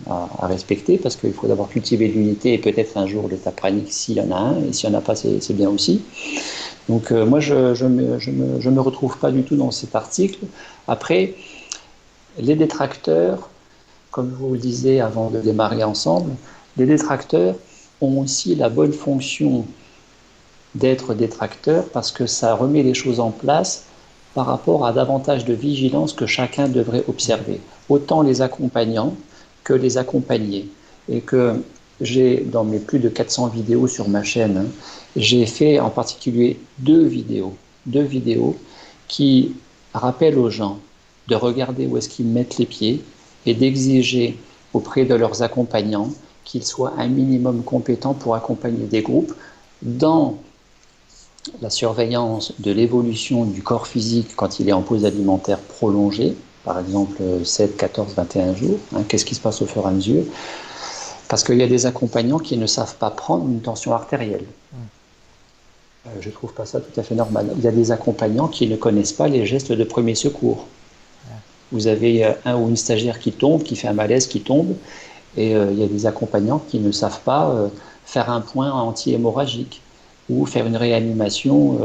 à respecter, parce qu'il faut d'abord cultiver l'unité et peut-être un jour l'état pranique s'il y en a un, et s'il n'y en a pas, c'est bien aussi. Donc moi, je me retrouve pas du tout dans cet article. Après, les détracteurs, comme je vous le disais avant de démarrer ensemble, les détracteurs ont aussi la bonne fonction d'être détracteurs parce que ça remet les choses en place par rapport à davantage de vigilance que chacun devrait observer, autant les accompagnants que les accompagnés. Et que j'ai, dans mes plus de 400 vidéos sur ma chaîne, j'ai fait en particulier deux vidéos qui rappellent aux gens de regarder où est-ce qu'ils mettent les pieds et d'exiger auprès de leurs accompagnants qu'ils soient un minimum compétents pour accompagner des groupes dans la surveillance de l'évolution du corps physique quand il est en pause alimentaire prolongée, par exemple 7, 14, 21 jours, qu'est-ce qui se passe au fur et à mesure, parce qu'il y a des accompagnants qui ne savent pas prendre une tension artérielle. Je ne trouve pas ça tout à fait normal. Il y a des accompagnants qui ne connaissent pas les gestes de premier secours. Vous avez un ou une stagiaire qui tombe, qui fait un malaise, qui tombe, et il y a des accompagnants qui ne savent pas faire un point anti-hémorragique ou faire une réanimation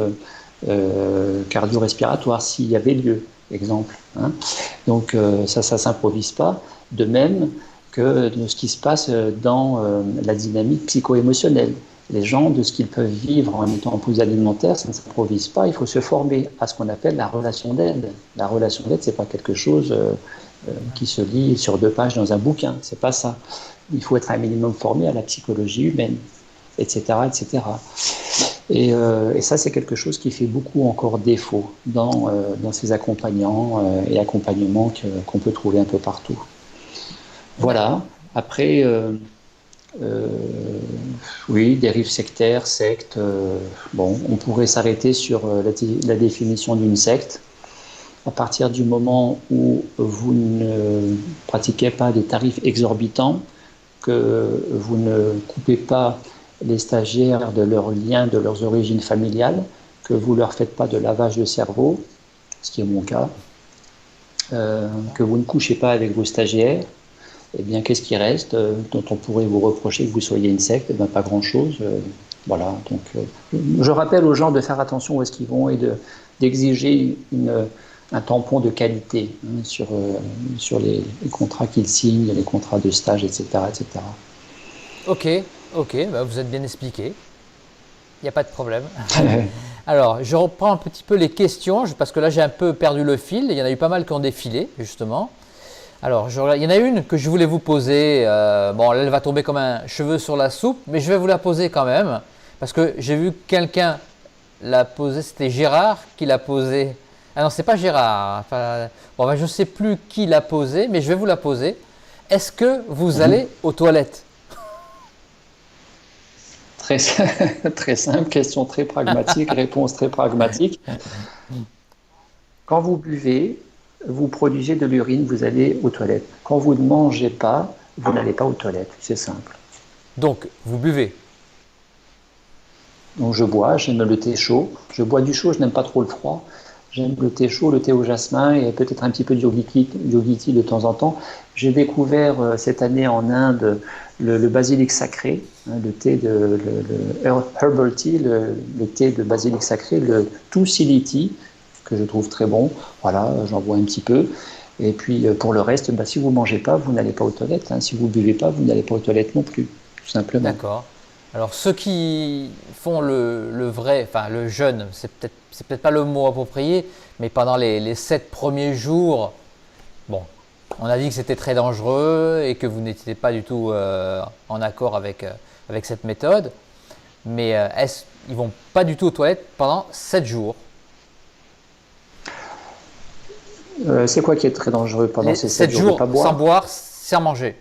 cardio-respiratoire s'il y avait lieu, exemple. Donc ça ne s'improvise pas, de même que de ce qui se passe dans la dynamique psycho-émotionnelle. Les gens, de ce qu'ils peuvent vivre en étant en pause alimentaire, ça ne s'improvise pas, il faut se former à ce qu'on appelle la relation d'aide. La relation d'aide, ce n'est pas quelque chose qui se lit sur 2 pages dans un bouquin, c'est pas ça. Il faut être un minimum formé à la psychologie humaine, etc. etc. Et ça, c'est quelque chose qui fait beaucoup encore défaut dans ces accompagnants et accompagnements qu'on peut trouver un peu partout. Voilà. Après, oui, dérive sectaire, secte. Bon, on pourrait s'arrêter sur la définition d'une secte. À partir du moment où vous ne pratiquez pas des tarifs exorbitants, que vous ne coupez pas les stagiaires de leurs liens, de leurs origines familiales, que vous ne leur faites pas de lavage de cerveau, ce qui est mon cas, que vous ne couchez pas avec vos stagiaires, eh bien, qu'est-ce qui reste dont on pourrait vous reprocher que vous soyez une secte? Eh bien, pas grand-chose. Voilà. Donc, je rappelle aux gens de faire attention où est-ce qu'ils vont et d'exiger un tampon de qualité sur les contrats qu'ils signent, les contrats de stage, etc., etc. Ok, ok, bah vous êtes bien expliqué. Il n'y a pas de problème. Alors, je reprends un petit peu les questions, parce que là j'ai un peu perdu le fil. Il y en a eu pas mal qui ont défilé, justement. Alors, il y en a une que je voulais vous poser. Bon, là, elle va tomber comme un cheveu sur la soupe, mais je vais vous la poser quand même. Parce que j'ai vu quelqu'un la poser, c'était Gérard qui l'a posée. Ah non, c'est pas Gérard. Enfin, bon, ben, je ne sais plus qui l'a posée, mais je vais vous la poser. Est-ce que vous allez aux toilettes? Très, très simple, question très pragmatique, réponse très pragmatique. Quand vous buvez, vous produisez de l'urine, vous allez aux toilettes. Quand vous ne mangez pas, vous n'allez pas aux toilettes. C'est simple. Donc, vous buvez. Donc je bois, j'aime le thé chaud. Je bois du chaud, je n'aime pas trop le froid. J'aime le thé chaud, le thé au jasmin et peut-être un petit peu de yogi de temps en temps. J'ai découvert cette année en Inde le basilic sacré, le thé le herbal tea, le thé de basilic sacré, le Tusili tea, que je trouve très bon. Voilà, j'en bois un petit peu. Et puis pour le reste, bah, si vous ne mangez pas, vous n'allez pas aux toilettes. Hein. Si vous ne buvez pas, vous n'allez pas aux toilettes non plus, tout simplement. D'accord. Alors, ceux qui font le vrai, enfin le jeûne, c'est peut-être pas le mot approprié, mais pendant les 7 premiers jours, bon, on a dit que c'était très dangereux et que vous n'étiez pas du tout en accord avec cette méthode. Mais ils vont pas du tout aux toilettes pendant 7 jours. C'est quoi qui est très dangereux pendant ces 7 jours? 7 De jours pas boire? sans boire, sans manger.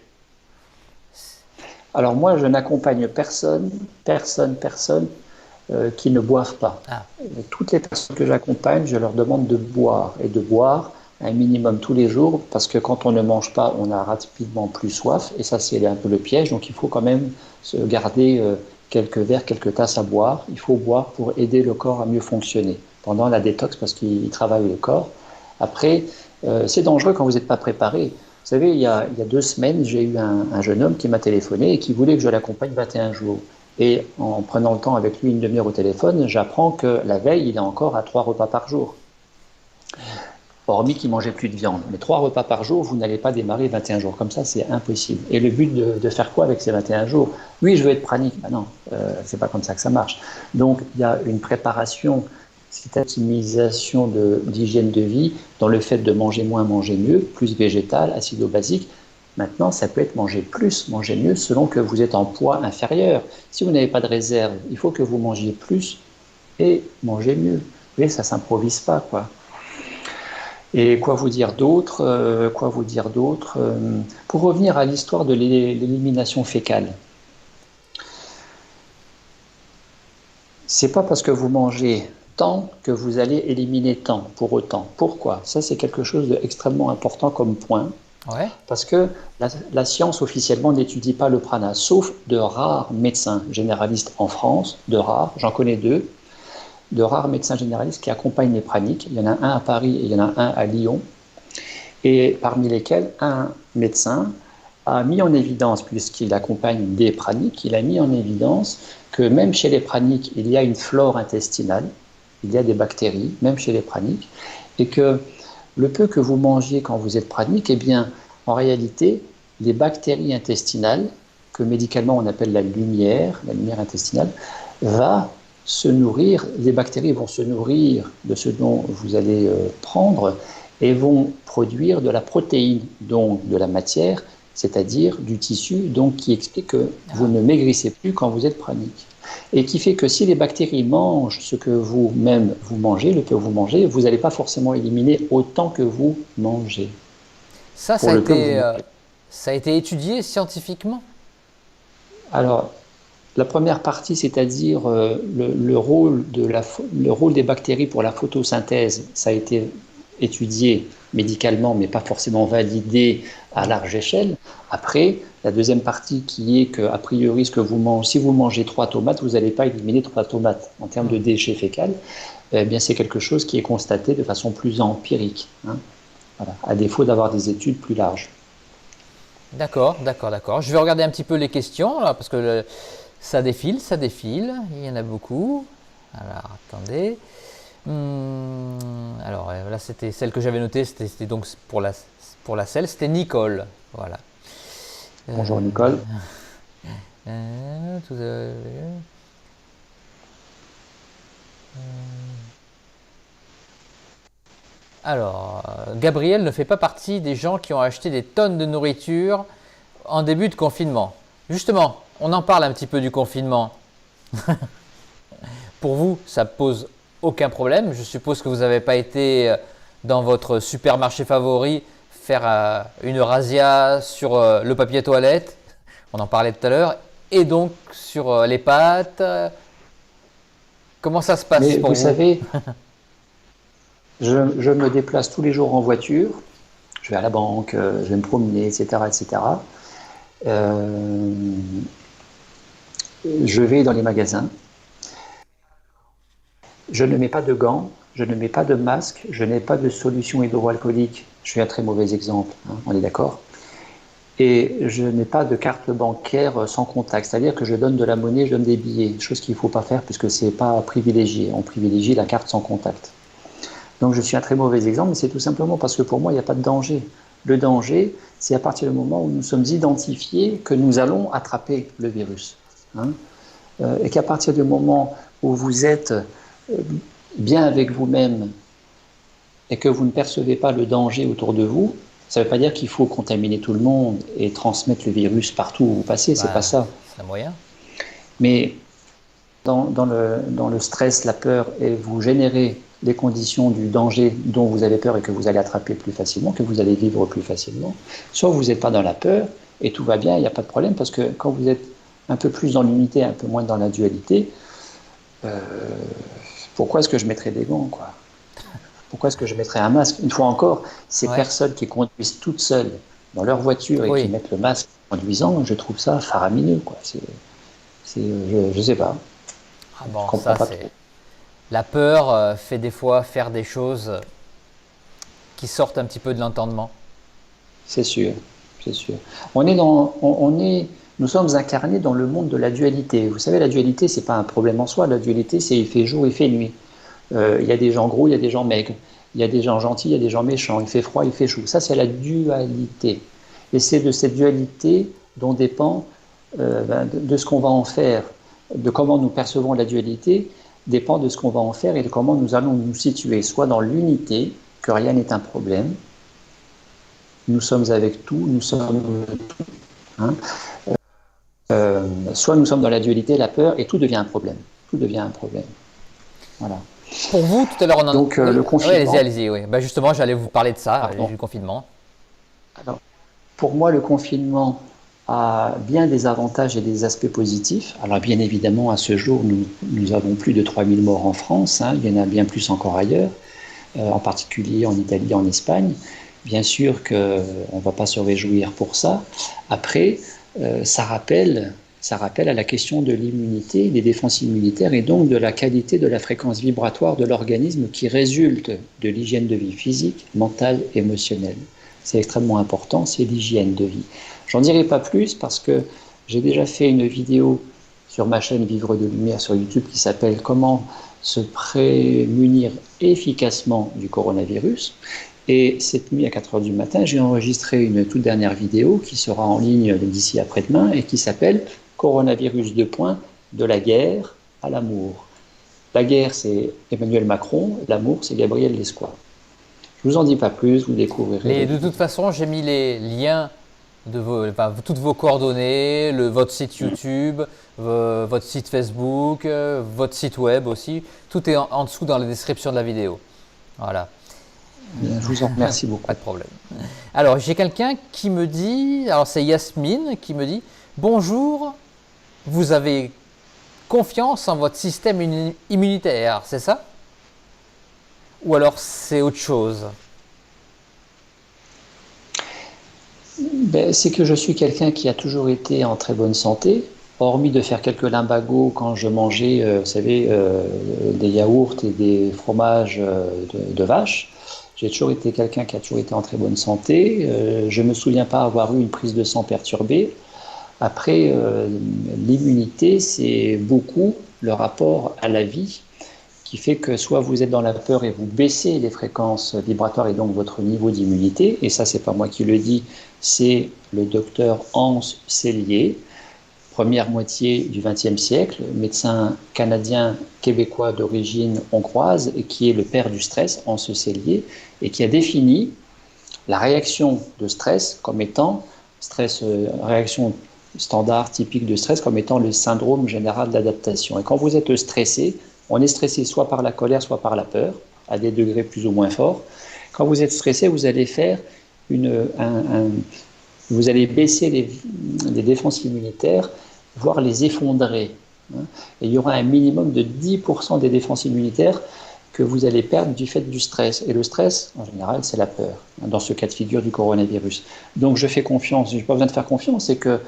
Alors moi, je n'accompagne personne qui ne boivent pas. Ah, Toutes les personnes que j'accompagne, je leur demande de boire et de boire un minimum tous les jours parce que quand on ne mange pas, on a rapidement plus soif et ça c'est un peu le piège. Donc il faut quand même se garder quelques verres, quelques tasses à boire. Il faut boire pour aider le corps à mieux fonctionner pendant la détox parce qu'il travaille le corps. Après, c'est dangereux quand vous n'êtes pas préparé. Vous savez, il y a 2 semaines, j'ai eu un jeune homme qui m'a téléphoné et qui voulait que je l'accompagne 21 jours. Et en prenant le temps avec lui une demi-heure au téléphone, j'apprends que la veille, il est encore à 3 repas par jour. Hormis qu'il mangeait plus de viande. Mais 3 repas par jour, vous n'allez pas démarrer 21 jours. Comme ça, c'est impossible. Et le but de faire quoi avec ces 21 jours? Oui, je veux être pranique. Ben non, c'est pas comme ça que ça marche. Donc, il y a une préparation, cette optimisation d'hygiène de vie dans le fait de manger moins, manger mieux, plus végétal, acido-basique. Maintenant, ça peut être manger plus, manger mieux, selon que vous êtes en poids inférieur. Si vous n'avez pas de réserve, il faut que vous mangiez plus et mangez mieux. Vous voyez, ça ne s'improvise pas, quoi. Et quoi vous dire d'autre Pour revenir à l'histoire de l'élimination fécale, c'est pas parce que vous mangez tant que vous allez éliminer tant pour autant. Pourquoi? Ça, c'est quelque chose d'extrêmement important comme point. ouais. Parce que la science officiellement n'étudie pas le prana, sauf de rares médecins généralistes en France, de rares, j'en connais 2, de rares médecins généralistes qui accompagnent les praniques. Il y en a un à Paris et il y en a un à Lyon. Et parmi lesquels, un médecin a mis en évidence, puisqu'il accompagne des praniques, il a mis en évidence que même chez les praniques, il y a une flore intestinale, il y a des bactéries, même chez les praniques, et que le peu que vous mangiez quand vous êtes pranique, eh bien, en réalité, les bactéries intestinales, que médicalement on appelle la lumière intestinale, va se nourrir, les bactéries vont se nourrir de ce dont vous allez prendre et vont produire de la protéine, donc de la matière, c'est-à-dire du tissu, donc qui explique que vous ne maigrissez plus quand vous êtes pranique. Et qui fait que si les bactéries mangent ce que vous-même vous mangez, le que vous mangez, vous n'allez pas forcément éliminer autant que vous mangez. Ça a été étudié scientifiquement? Alors, la première partie, c'est-à-dire le rôle des bactéries pour la photosynthèse, ça a été étudié médicalement, mais pas forcément validé à large échelle. Après, la deuxième partie qui est que, a priori, si vous mangez 3 tomates, vous n'allez pas éliminer 3 tomates. En termes de déchets fécals, eh bien, c'est quelque chose qui est constaté de façon plus empirique, hein. Voilà, à défaut d'avoir des études plus larges. D'accord, d'accord, d'accord. Je vais regarder un petit peu les questions, là, parce que ça défile, ça défile. Il y en a beaucoup. Alors, attendez. Alors, là, c'était celle que j'avais notée, c'était donc pour la selle, c'était Nicole. Voilà. Bonjour Nicole. Tout, euh, Alors, Gabriel ne fait pas partie des gens qui ont acheté des tonnes de nourriture en début de confinement. Justement, on en parle un petit peu du confinement. Pour vous, ça pose aucun problème. Je suppose que vous n'avez pas été dans votre supermarché favori faire une razzia sur le papier toilette. On en parlait tout à l'heure. Et donc sur les pâtes. Comment ça se passe Mais pour vous vous? savez, je me déplace tous les jours en voiture. Je vais à la banque, je vais me promener, etc., etc. Euh, je vais dans les magasins. Je ne mets pas de gants, je ne mets pas de masque, je n'ai pas de solution hydroalcoolique. Je suis un très mauvais exemple, hein, on est d'accord. Et je n'ai pas de carte bancaire sans contact, c'est-à-dire que je donne de la monnaie, je donne des billets, chose qu'il ne faut pas faire puisque ce n'est pas privilégié. On privilégie la carte sans contact. Donc je suis un très mauvais exemple, mais c'est tout simplement parce que pour moi, il n'y a pas de danger. Le danger, c'est à partir du moment où nous sommes identifiés que nous allons attraper le virus, hein. Et qu'à partir du moment où vous êtes bien avec vous-même et que vous ne percevez pas le danger autour de vous, ça ne veut pas dire qu'il faut contaminer tout le monde et transmettre le virus partout où vous passez, c'est pas ça. C'est un moyen. Mais dans le stress, la peur, et vous générez les conditions du danger dont vous avez peur et que vous allez attraper plus facilement, que vous allez vivre plus facilement, soit vous n'êtes pas dans la peur et tout va bien, il n'y a pas de problème, parce que quand vous êtes un peu plus dans l'unité, un peu moins dans la dualité, pourquoi est-ce que je mettrais des gants, quoi? Pourquoi est-ce que je mettrais un masque? Une fois encore, ces personnes qui conduisent toutes seules dans leur voiture et qui mettent le masque en conduisant, je trouve ça faramineux, quoi. Je sais pas. Ah bon, ça c'est... La peur fait des fois faire des choses qui sortent un petit peu de l'entendement. C'est sûr, c'est sûr. Nous sommes incarnés dans le monde de la dualité. Vous savez, la dualité, c'est pas un problème en soi. La dualité, c'est il fait jour, il fait nuit. Il y a des gens gros, il y a des gens maigres. Il y a des gens gentils, il y a des gens méchants. Il fait froid, il fait chaud. Ça, c'est la dualité. Et c'est de cette dualité dont dépend de ce qu'on va en faire, de comment nous percevons la dualité, dépend de ce qu'on va en faire et de comment nous allons nous situer, soit dans l'unité, que rien n'est un problème, nous sommes avec tout, nous sommes tout, hein. Soit nous sommes dans la dualité, la peur, et tout devient un problème. Tout devient un problème. Voilà. Pour vous, tout à l'heure, on en... Donc, le confinement... Oui, allez-y. Oui. Ben justement, j'allais vous parler de ça, du confinement. Alors, pour moi, le confinement a bien des avantages et des aspects positifs. Alors, bien évidemment, à ce jour, nous avons plus de 3000 morts en France, hein. Il y en a bien plus encore ailleurs, en particulier en Italie, en Espagne. Bien sûr qu'on ne va pas se réjouir pour ça. Après, ça rappelle à la question de l'immunité, des défenses immunitaires et donc de la qualité de la fréquence vibratoire de l'organisme qui résulte de l'hygiène de vie physique, mentale, émotionnelle. C'est extrêmement important, c'est l'hygiène de vie. J'en dirai pas plus parce que j'ai déjà fait une vidéo sur ma chaîne Vivre de Lumière sur YouTube qui s'appelle « Comment se prémunir efficacement du coronavirus ». Et cette nuit à 4 heures du matin, j'ai enregistré une toute dernière vidéo qui sera en ligne d'ici après-demain et qui s'appelle « Coronavirus : de la guerre à l'amour ». La guerre, c'est Emmanuel Macron, l'amour, c'est Gabriel Lescois. Je ne vous en dis pas plus, vous découvrirez. De toute façon, j'ai mis les liens de toutes vos coordonnées, votre site YouTube, votre site Facebook, votre site web aussi. Tout est en dessous dans la description de la vidéo. Voilà. Bien, je vous en remercie beaucoup. Pas de problème. Alors, j'ai quelqu'un qui me dit, alors c'est Yasmine qui me dit « Bonjour, vous avez confiance en votre système immunitaire, c'est ça? Ou alors c'est autre chose ?» C'est que je suis quelqu'un qui a toujours été en très bonne santé, hormis de faire quelques limbagos quand je mangeais, vous savez, des yaourts et des fromages de vache. J'ai toujours été quelqu'un qui a toujours été en très bonne santé. Je ne me souviens pas avoir eu une prise de sang perturbée. Après, l'immunité, c'est beaucoup le rapport à la vie qui fait que soit vous êtes dans la peur et vous baissez les fréquences vibratoires et donc votre niveau d'immunité, et ça c'est pas moi qui le dis, c'est le docteur Hans Selye, première moitié du XXe siècle, médecin canadien québécois d'origine hongroise et qui est le père du stress, Hans Selye, et qui a défini la réaction de stress comme étant réaction standard typique de stress comme étant le syndrome général d'adaptation. Et quand vous êtes stressé, on est stressé soit par la colère, soit par la peur, à des degrés plus ou moins forts. Quand vous êtes stressé, vous allez faire vous allez baisser les défenses immunitaires, voire les effondrer. Et il y aura un minimum de 10% des défenses immunitaires que vous allez perdre du fait du stress. Et le stress, en général, c'est la peur, dans ce cas de figure du coronavirus. Donc je fais confiance, je n'ai pas besoin de faire confiance, c'est que,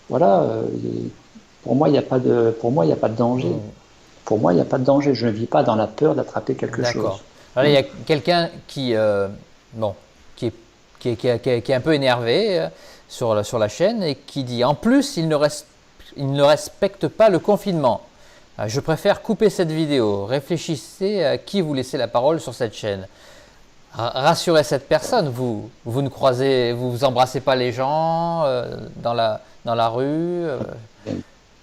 voilà, pour moi, il n'y a pas de danger. Pour moi, il n'y a pas de danger. Je ne vis pas dans la peur d'attraper quelque chose. D'accord. Alors, il y a quelqu'un bon, qui, est, qui est un peu énervé sur la chaîne et qui dit en plus, il ne respecte pas le confinement. Je préfère couper cette vidéo. Réfléchissez à qui vous laissez la parole sur cette chaîne. Rassurez cette personne. Vous ne croisez, vous embrassez pas les gens dans la rue.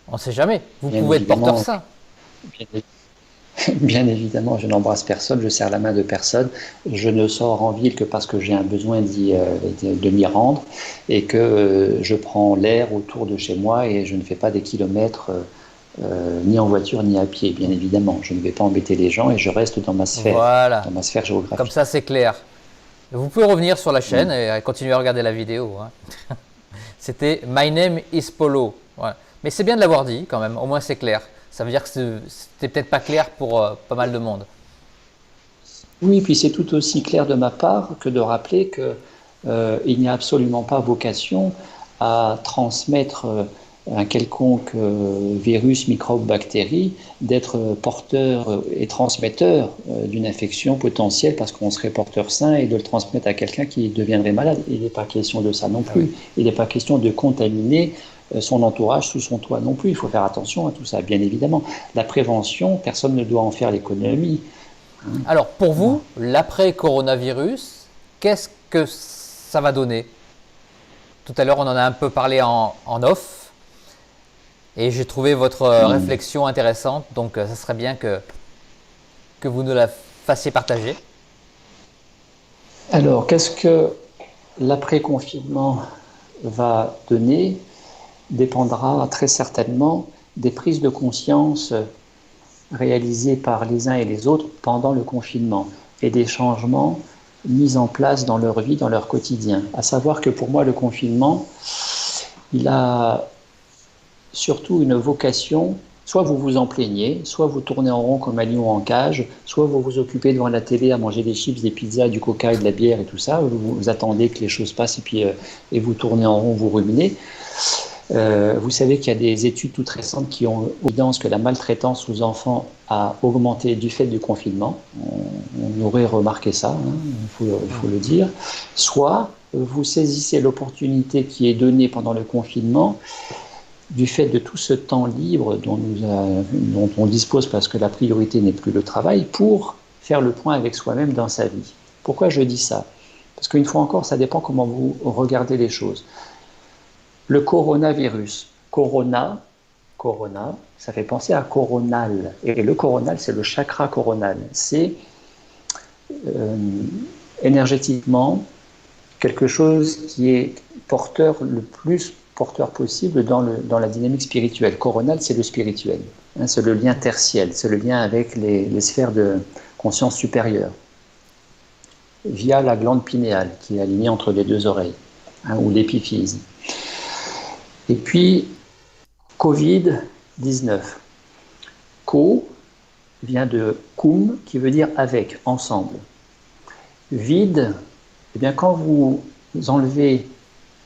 On ne sait jamais. Vous pouvez être porteur sain. Bien évidemment, je n'embrasse personne, je serre la main de personne. Je ne sors en ville que parce que j'ai un besoin de m'y rendre et que je prends l'air autour de chez moi et je ne fais pas des kilomètres ni en voiture ni à pied, bien évidemment. Je ne vais pas embêter les gens et je reste dans ma sphère, voilà. Dans ma sphère géographique. Comme ça, c'est clair. Vous pouvez revenir sur la chaîne et continuer à regarder la vidéo. Hein. C'était My Name is Polo. Voilà. Mais c'est bien de l'avoir dit quand même, au moins c'est clair. Ça veut dire que c'était peut-être pas clair pour pas mal de monde. Oui, puis c'est tout aussi clair de ma part que de rappeler qu'il n'y a absolument pas vocation à transmettre un quelconque virus, microbe, bactérie, d'être porteur et transmetteur d'une infection potentielle parce qu'on serait porteur sain et de le transmettre à quelqu'un qui deviendrait malade. Il n'est pas question de ça non plus. Il n'est pas question de contaminer son entourage sous son toit non plus. Il faut faire attention à tout ça, bien évidemment. La prévention, personne ne doit en faire l'économie. Alors, pour vous, l'après-coronavirus, qu'est-ce que ça va donner? Tout à l'heure, on en a un peu parlé en off. Et j'ai trouvé votre réflexion intéressante, donc ça serait bien que vous nous la fassiez partager. Alors, qu'est-ce que l'après-confinement va donner dépendra très certainement des prises de conscience réalisées par les uns et les autres pendant le confinement et des changements mis en place dans leur vie, dans leur quotidien. À savoir que pour moi, le confinement, il a surtout une vocation, soit vous vous en plaignez, soit vous tournez en rond comme un lion en cage, soit vous vous occupez devant la télé à manger des chips, des pizzas, du coca et de la bière et tout ça, vous attendez que les choses passent et vous tournez en rond, vous ruminez. Vous savez qu'il y a des études toutes récentes qui ont évidence que la maltraitance aux enfants a augmenté du fait du confinement. On aurait remarqué ça, il faut le dire. Soit vous saisissez l'opportunité qui est donnée pendant le confinement du fait de tout ce temps libre dont on dispose parce que la priorité n'est plus le travail, pour faire le point avec soi-même dans sa vie. Pourquoi je dis ça? Parce qu'une fois encore, ça dépend comment vous regardez les choses. Le coronavirus, corona, ça fait penser à coronal. Et le coronal, c'est le chakra coronal. C'est énergétiquement quelque chose qui est porteur le plus porteur possible dans la dynamique spirituelle. Coronal, c'est le spirituel. C'est le lien tertiel, c'est le lien avec les sphères de conscience supérieure, via la glande pinéale qui est alignée entre les deux oreilles, ou l'épiphyse. Et puis, Covid-19. Co vient de cum, qui veut dire avec, ensemble. Vide, eh bien, quand vous enlevez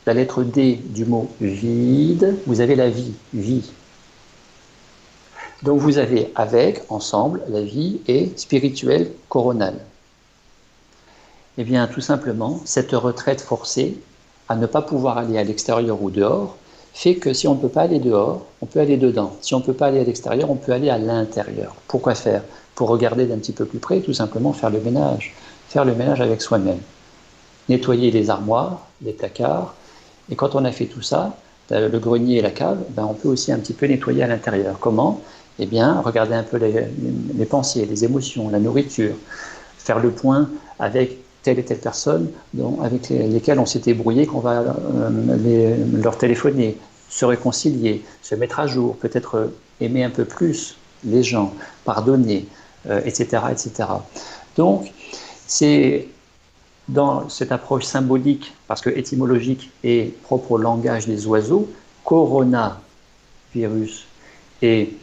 la lettre D du mot vide, vous avez la vie, vie. Donc vous avez avec, ensemble, la vie et spirituelle, coronale. Eh bien, tout simplement, cette retraite forcée à ne pas pouvoir aller à l'extérieur ou dehors fait que si on ne peut pas aller dehors, on peut aller dedans. Si on ne peut pas aller à l'extérieur, on peut aller à l'intérieur. Pourquoi faire? Pour regarder d'un petit peu plus près, tout simplement faire le ménage. Faire le ménage avec soi-même. Nettoyer les armoires, les placards. Et quand on a fait tout ça, le grenier et la cave, on peut aussi un petit peu nettoyer à l'intérieur. Comment? Eh bien, regarder un peu les pensées, les émotions, la nourriture. Faire le point avec telle et telle personne avec lesquelles on s'était brouillé, qu'on va leur téléphoner, se réconcilier, se mettre à jour, peut-être aimer un peu plus les gens, pardonner, etc., etc. Donc, c'est dans cette approche symbolique, parce que étymologique et propre au langage des oiseaux, coronavirus et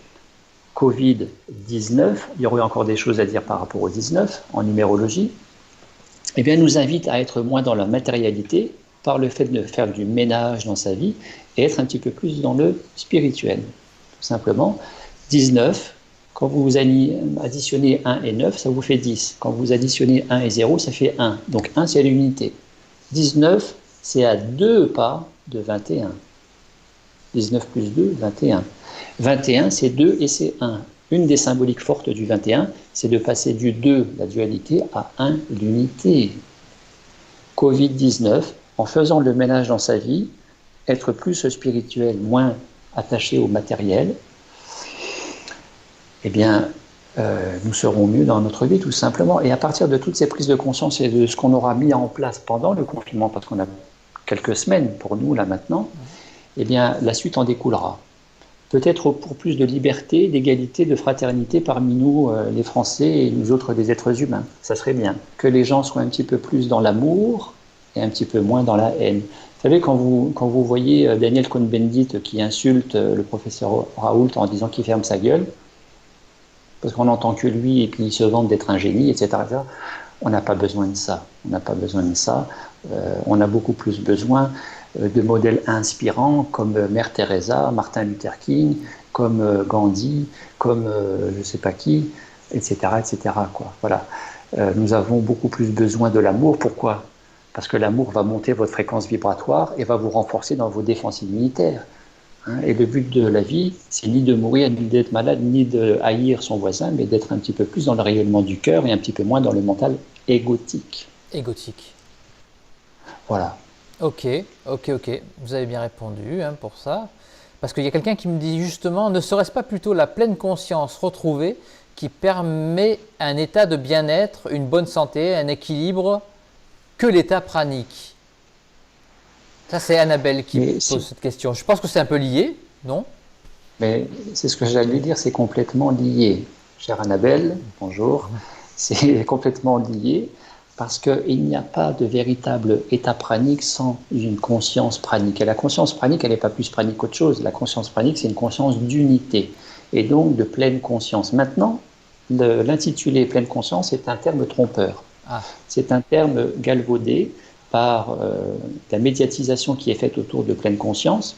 Covid-19, il y aurait encore des choses à dire par rapport au 19 en numérologie, eh bien, nous invite à être moins dans la matérialité par le fait de faire du ménage dans sa vie et être un petit peu plus dans le spirituel. Tout simplement, 19, quand vous additionnez 1 et 9, ça vous fait 10. Quand vous additionnez 1 et 0, ça fait 1. Donc 1, c'est l'unité. 19, c'est à 2 pas de 21. 19 plus 2, 21. 21, c'est 2 et c'est 1. Une des symboliques fortes du 21, c'est de passer du 2, la dualité, à 1, l'unité. Covid-19, en faisant le ménage dans sa vie, être plus spirituel, moins attaché au matériel, eh bien, nous serons mieux dans notre vie, tout simplement. Et à partir de toutes ces prises de conscience et de ce qu'on aura mis en place pendant le confinement, parce qu'on a quelques semaines pour nous, là, maintenant, eh bien, la suite en découlera. Peut-être pour plus de liberté, d'égalité, de fraternité parmi nous, les Français et nous autres des êtres humains. Ça serait bien. Que les gens soient un petit peu plus dans l'amour et un petit peu moins dans la haine. Vous savez, quand vous voyez Daniel Cohn-Bendit qui insulte le professeur Raoult en disant qu'il ferme sa gueule, parce qu'on n'entend que lui et puis il se vante d'être un génie, etc., etc., on n'a pas besoin de ça. On n'a pas besoin de ça. On a beaucoup plus besoin de modèles inspirants comme Mère Teresa, Martin Luther King, comme Gandhi, comme je ne sais pas qui, etc., etc., quoi. Voilà. Nous avons beaucoup plus besoin de l'amour. Pourquoi? Parce que l'amour va monter votre fréquence vibratoire et va vous renforcer dans vos défenses immunitaires. Et le but de la vie, c'est ni de mourir, ni d'être malade, ni de haïr son voisin, mais d'être un petit peu plus dans le rayonnement du cœur et un petit peu moins dans le mental égotique. Égotique. Voilà. Ok. Vous avez bien répondu pour ça. Parce qu'il y a quelqu'un qui me dit justement, ne serait-ce pas plutôt la pleine conscience retrouvée qui permet un état de bien-être, une bonne santé, un équilibre que l'état pranique? Ça, c'est Annabelle qui pose cette question. Je pense que c'est un peu lié, non? Mais c'est ce que j'allais dire, c'est complètement lié. Chère Annabelle, bonjour. C'est complètement lié parce qu'il n'y a pas de véritable état pranique sans une conscience pranique. Et la conscience pranique, elle n'est pas plus pranique qu'autre chose. La conscience pranique, c'est une conscience d'unité et donc de pleine conscience. Maintenant, l'intitulé pleine conscience est un terme trompeur. C'est un terme galvaudé par la médiatisation qui est faite autour de pleine conscience,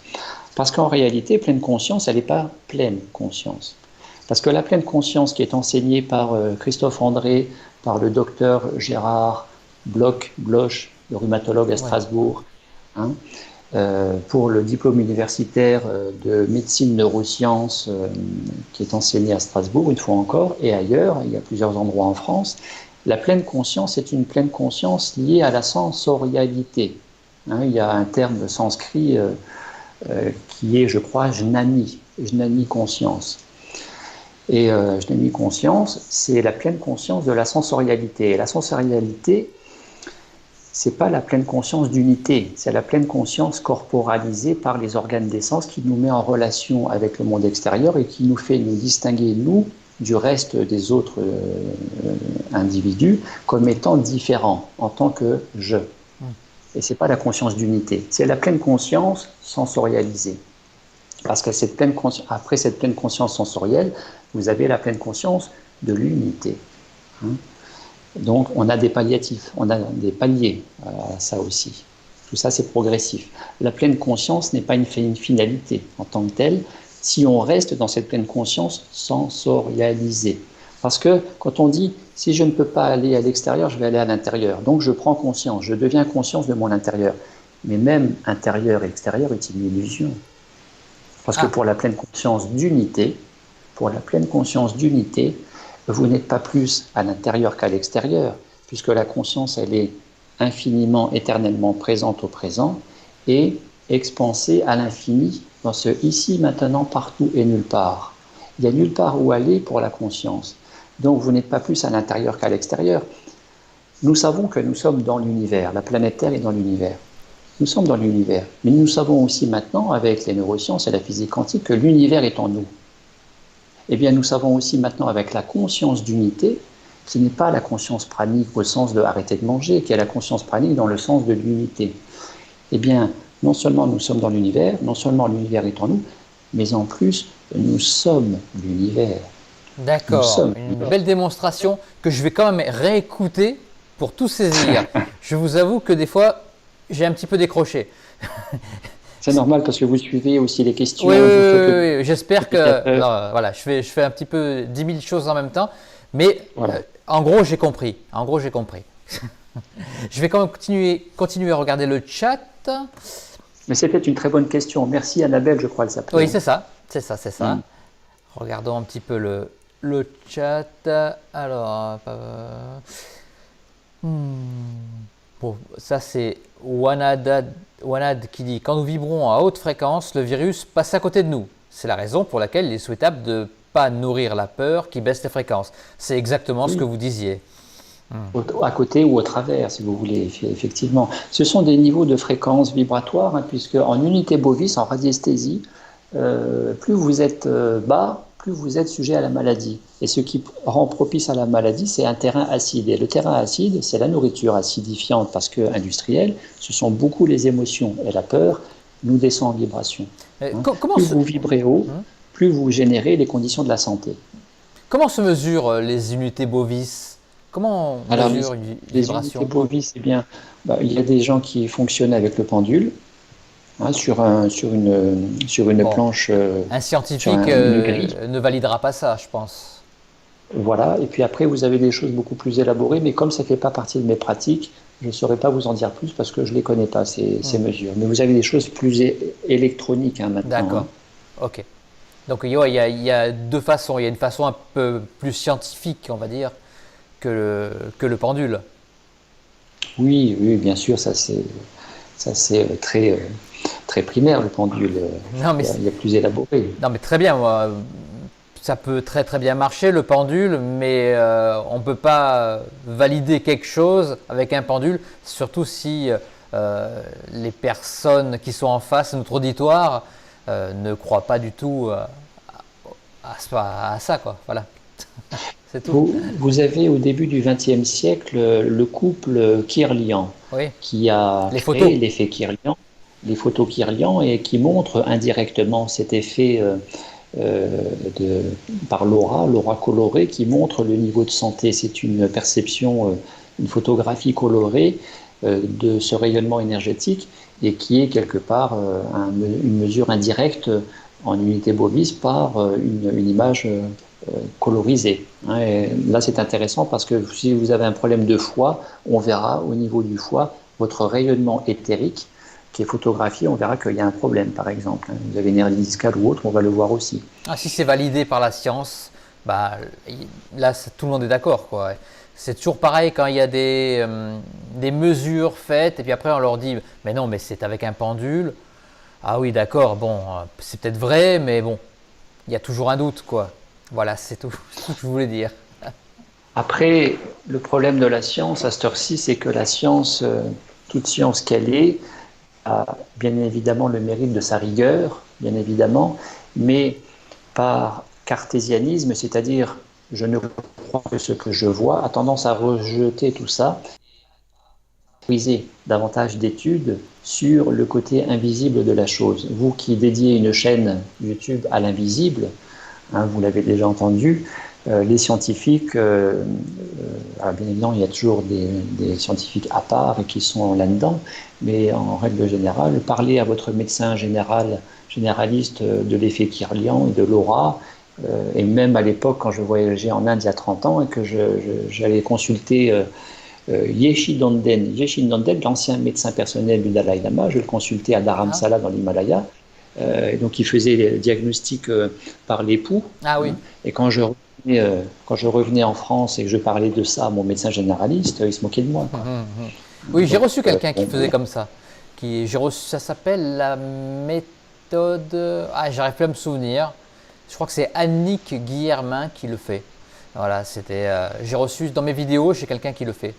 parce qu'en réalité, pleine conscience, elle n'est pas pleine conscience. Parce que la pleine conscience qui est enseignée par Christophe André, par le docteur Gérard Bloch, le rhumatologue à Strasbourg, pour le diplôme universitaire de médecine neurosciences qui est enseigné à Strasbourg, une fois encore, et ailleurs, il y a plusieurs endroits en France. La pleine conscience est une pleine conscience liée à la sensorialité. Il y a un terme sanskrit qui est, je crois, jnani conscience. Et jnani conscience, c'est la pleine conscience de la sensorialité. Et la sensorialité, c'est pas la pleine conscience d'unité, c'est la pleine conscience corporalisée par les organes des sens qui nous met en relation avec le monde extérieur et qui nous fait nous distinguer, nous, du reste des autres individus comme étant différents en tant que je. Et ce n'est pas la conscience d'unité, c'est la pleine conscience sensorialisée. Parce que après cette pleine conscience sensorielle, vous avez la pleine conscience de l'unité. Donc on a des palliatifs, on a des paliers à ça aussi. Tout ça, c'est progressif. La pleine conscience n'est pas une finalité en tant que telle, si on reste dans cette pleine conscience sensorialisée. Parce que quand on dit, si je ne peux pas aller à l'extérieur, je vais aller à l'intérieur. Donc je prends conscience, je deviens conscience de mon intérieur. Mais même intérieur et extérieur est une illusion. Parce que pour la pleine conscience d'unité, vous n'êtes pas plus à l'intérieur qu'à l'extérieur, puisque la conscience, elle est infiniment, éternellement présente au présent et expansée à l'infini dans ce ici, maintenant, partout et nulle part. Il n'y a nulle part où aller pour la conscience. Donc vous n'êtes pas plus à l'intérieur qu'à l'extérieur. Nous savons que nous sommes dans l'univers, la planète Terre est dans l'univers. Nous sommes dans l'univers, mais nous savons aussi maintenant, avec les neurosciences et la physique quantique, que l'univers est en nous. Eh bien, nous savons aussi maintenant, avec la conscience d'unité, qui n'est pas la conscience pranique au sens de arrêter de manger, qui est la conscience pranique dans le sens de l'unité. Eh bien, non seulement nous sommes dans l'univers, non seulement l'univers est en nous, mais en plus, nous sommes l'univers. D'accord, une belle démonstration que je vais quand même réécouter pour tout saisir. Je vous avoue que des fois, j'ai un petit peu décroché. C'est normal parce que vous suivez aussi les questions. Oui. J'espère que… Non, voilà, je fais un petit peu 10 000 choses en même temps, mais voilà. En gros, j'ai compris. Je vais quand même continuer à regarder le chat. Mais c'était une très bonne question. Merci Annabelle, je crois qu'elle s'appelle. Oui, c'est ça. Regardons un petit peu le chat. Alors… Bon, ça c'est Wanad qui dit « Quand nous vibrons à haute fréquence, le virus passe à côté de nous. C'est la raison pour laquelle il est souhaitable de ne pas nourrir la peur qui baisse les fréquences. » C'est exactement ce que vous disiez. À côté ou au travers, si vous voulez, effectivement. Ce sont des niveaux de fréquence vibratoire, puisque en unité bovis, en radiesthésie, plus vous êtes bas, plus vous êtes sujet à la maladie. Et ce qui rend propice à la maladie, c'est un terrain acide. Et le terrain acide, c'est la nourriture acidifiante, parce que industrielle, ce sont beaucoup les émotions. Et la peur nous descend en vibration. Plus vous vibrez haut, plus vous générez les conditions de la santé. Comment se mesurent les unités bovis? Comment on mesure une vibration? Les unités bovis, eh bien, il y a des gens qui fonctionnent avec le pendule. Sur une planche. Un scientifique ne validera pas ça, je pense. Voilà, et puis après, vous avez des choses beaucoup plus élaborées, mais comme ça ne fait pas partie de mes pratiques, je ne saurais pas vous en dire plus parce que je ne les connais pas, ces mesures. Mais vous avez des choses plus électroniques maintenant. D'accord, ok. Donc il y a deux façons. Il y a une façon un peu plus scientifique, on va dire, que le pendule. Oui, bien sûr, ça c'est très primaire, le pendule. Non, mais il y a plus élaboré. Non, mais très bien. Moi, ça peut très très bien marcher, le pendule, mais on ne peut pas valider quelque chose avec un pendule, surtout si les personnes qui sont en face, notre auditoire, ne croient pas du tout à ça, quoi. Voilà. C'est tout. Vous avez au début du XXe siècle le couple Kirlian qui a créé l'effet Kirlian, les photos Kirlian, et qui montre indirectement cet effet par l'aura colorée qui montre le niveau de santé. C'est une perception, une photographie colorée de ce rayonnement énergétique et qui est quelque part une mesure indirecte en unité bovis par une image colorisée. Et là, c'est intéressant parce que si vous avez un problème de foie, on verra au niveau du foie votre rayonnement éthérique qui est photographié, on verra qu'il y a un problème, par exemple. Vous avez une hernie discale ou autre, on va le voir aussi. Ah, si c'est validé par la science, là, tout le monde est d'accord, quoi. C'est toujours pareil quand il y a des mesures faites et puis après on leur dit « mais non, mais c'est avec un pendule ». Ah oui, d'accord, bon, c'est peut-être vrai, mais bon, il y a toujours un doute, quoi. Voilà, c'est tout ce que je voulais dire. Après, le problème de la science à cette heure-ci, c'est que la science, toute science qu'elle est, a bien évidemment le mérite de sa rigueur, bien évidemment, mais par cartésianisme, c'est-à-dire je ne crois que ce que je vois, a tendance à rejeter tout ça, briser davantage d'études sur le côté invisible de la chose. Vous qui dédiez une chaîne YouTube à l'invisible, vous l'avez déjà entendu, les scientifiques alors bien évidemment, il y a toujours des scientifiques à part et qui sont là-dedans, mais en règle générale, parler à votre médecin généraliste de l'effet Kirlian et de l'aura, et même à l'époque, quand je voyageais en Inde il y a 30 ans et que j'allais consulter Yeshe Donden, l'ancien médecin personnel du Dalai Lama, je le consultais à Dharamsala dans l'Himalaya. Et donc, il faisait les diagnostics par l'époux. Ah oui. Hein, et quand je revenais en France et que je parlais de ça à mon médecin généraliste, il se moquait de moi, quoi. Oui, j'ai Donc, reçu quelqu'un qui bon, faisait comme ça. Ça s'appelle la méthode. Ah, j'arrive plus à me souvenir. Je crois que c'est Annick Guillermin qui le fait. Voilà, c'était. J'ai reçu dans mes vidéos chez quelqu'un qui le fait.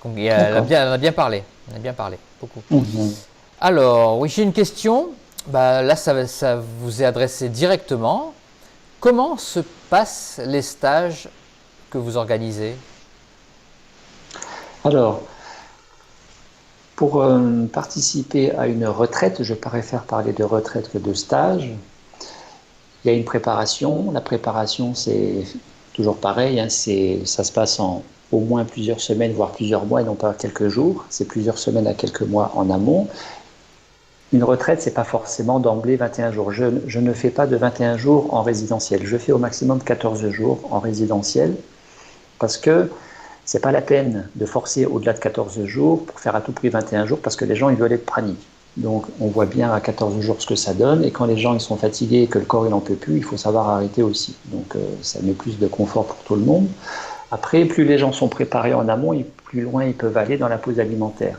Donc, d'accord. elle en a bien parlé. Elle en a bien parlé, beaucoup. Mhm. Alors, oui, j'ai une question. Bah, là, ça vous est adressé directement. Comment se passent les stages que vous organisez? Alors, pour participer à une retraite, je préfère parler de retraite que de stage. Il y a une préparation. La préparation, c'est toujours pareil, hein, ça se passe en au moins plusieurs semaines, voire plusieurs mois, et non pas quelques jours. C'est plusieurs semaines à quelques mois en amont. Une retraite, c'est pas forcément d'emblée 21 jours. Je ne fais pas de 21 jours en résidentiel. Je fais au maximum 14 jours en résidentiel parce que c'est pas la peine de forcer au-delà de 14 jours pour faire à tout prix 21 jours parce que les gens, ils veulent être praniques. Donc, on voit bien à 14 jours ce que ça donne. Et quand les gens ils sont fatigués et que le corps il n'en peut plus, il faut savoir arrêter aussi. Donc, ça met plus de confort pour tout le monde. Après, plus les gens sont préparés en amont, et plus loin ils peuvent aller dans la pause alimentaire.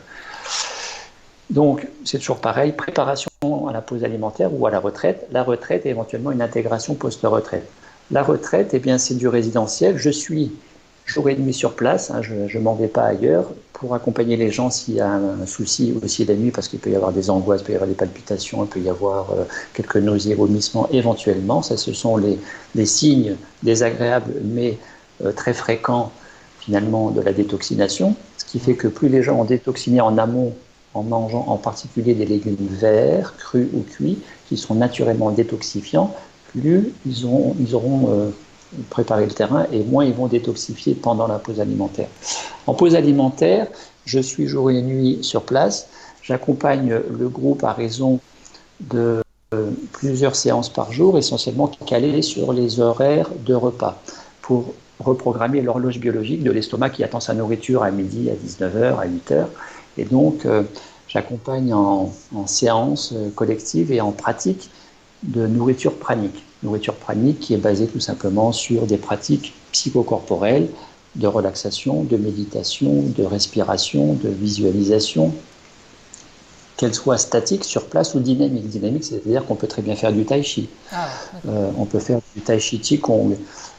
Donc, c'est toujours pareil, préparation à la pause alimentaire ou à la retraite. La retraite et éventuellement une intégration post-retraite. La retraite, eh bien, c'est du résidentiel. Je suis jour et nuit sur place, hein, je ne m'en vais pas ailleurs, pour accompagner les gens s'il y a un souci aussi la nuit, parce qu'il peut y avoir des angoisses, il peut y avoir des palpitations, il peut y avoir quelques nausées, vomissements éventuellement. Ça, ce sont les signes désagréables, mais très fréquents finalement de la détoxination. Ce qui fait que plus les gens ont détoxiné en amont, en mangeant en particulier des légumes verts, crus ou cuits, qui sont naturellement détoxifiants, plus ils auront préparer le terrain et moins ils vont détoxifier pendant la pause alimentaire. En pause alimentaire, je suis jour et nuit sur place. J'accompagne le groupe à raison de plusieurs séances par jour, essentiellement calées sur les horaires de repas, pour reprogrammer l'horloge biologique de l'estomac qui attend sa nourriture à midi, à 19h, à 8h. Et donc, j'accompagne en séance collective et en pratique de nourriture pranique. Nourriture pranique qui est basée tout simplement sur des pratiques psychocorporelles, de relaxation, de méditation, de respiration, de visualisation, qu'elles soient statiques sur place ou dynamiques. Dynamique, c'est-à-dire qu'on peut très bien faire du tai chi. On peut faire du tai chi qigong.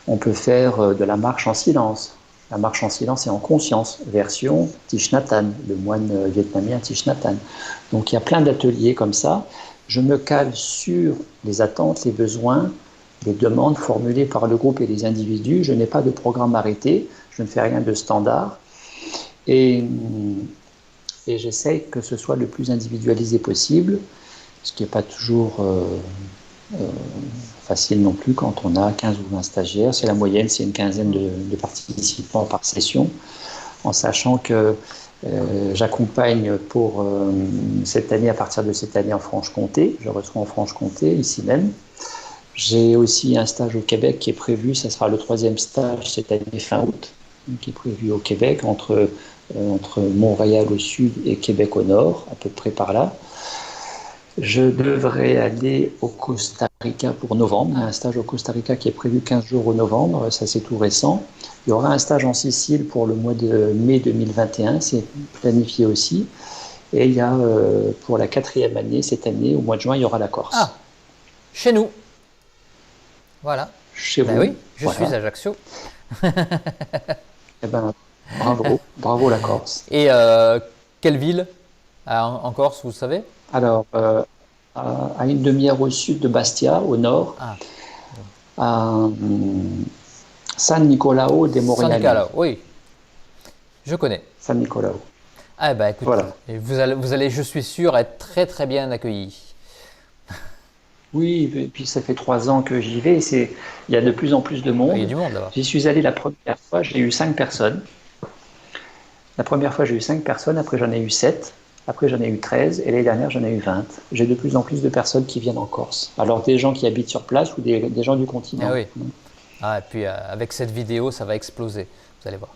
On peut faire de la marche en silence. La marche en silence et en conscience, version Thich Nhat Hanh, le moine vietnamien Thich Nhat Hanh. Donc il y a plein d'ateliers comme ça. Je me cale sur les attentes, les besoins, les demandes formulées par le groupe et les individus. Je n'ai pas de programme arrêté, je ne fais rien de standard. Et j'essaye que ce soit le plus individualisé possible, ce qui n'est pas toujours facile non plus quand on a 15 ou 20 stagiaires. C'est la moyenne, c'est une quinzaine de participants par session, en sachant que j'accompagne pour cette année, à partir de cette année en Franche-Comté. Je reçois en Franche-Comté, ici même. J'ai aussi un stage au Québec qui est prévu, ça sera le 3e stage cette année fin août, qui est prévu au Québec, entre Montréal au sud et Québec au nord, à peu près par là. Je devrais aller au Costa Rica pour novembre. Il y a un stage au Costa Rica qui est prévu 15 jours au novembre, ça c'est tout récent. Il y aura un stage en Sicile pour le mois de mai 2021, c'est planifié aussi. Et il y a pour la 4e année, cette année, au mois de juin, il y aura la Corse. Ah, chez nous. Voilà. Chez Ben vous. oui, je voilà. suis à Ajaccio. Eh ben, bravo la Corse. Et quelle ville en Corse, vous savez? Alors, à une demi-heure au sud de Bastia, au nord, à San Nicolao de Montréal. San Nicolao, oui, je connais. San Nicolao. Ah écoute, voilà. vous allez, je suis sûr, être très très bien accueilli. Oui, et puis ça fait 3 ans que j'y vais. Il y a de plus en plus de Il y a monde. du monde là-bas. J'y suis allé la première fois, j'ai eu 5 personnes. La première fois, j'ai eu 5 personnes, après j'en ai eu 7, après j'en ai eu 13, et l'année dernière, j'en ai eu 20. J'ai de plus en plus de personnes qui viennent en Corse. Alors des gens qui habitent sur place ou des gens du Ah continent. oui. Ah, et puis avec cette vidéo, ça va exploser. Vous allez voir.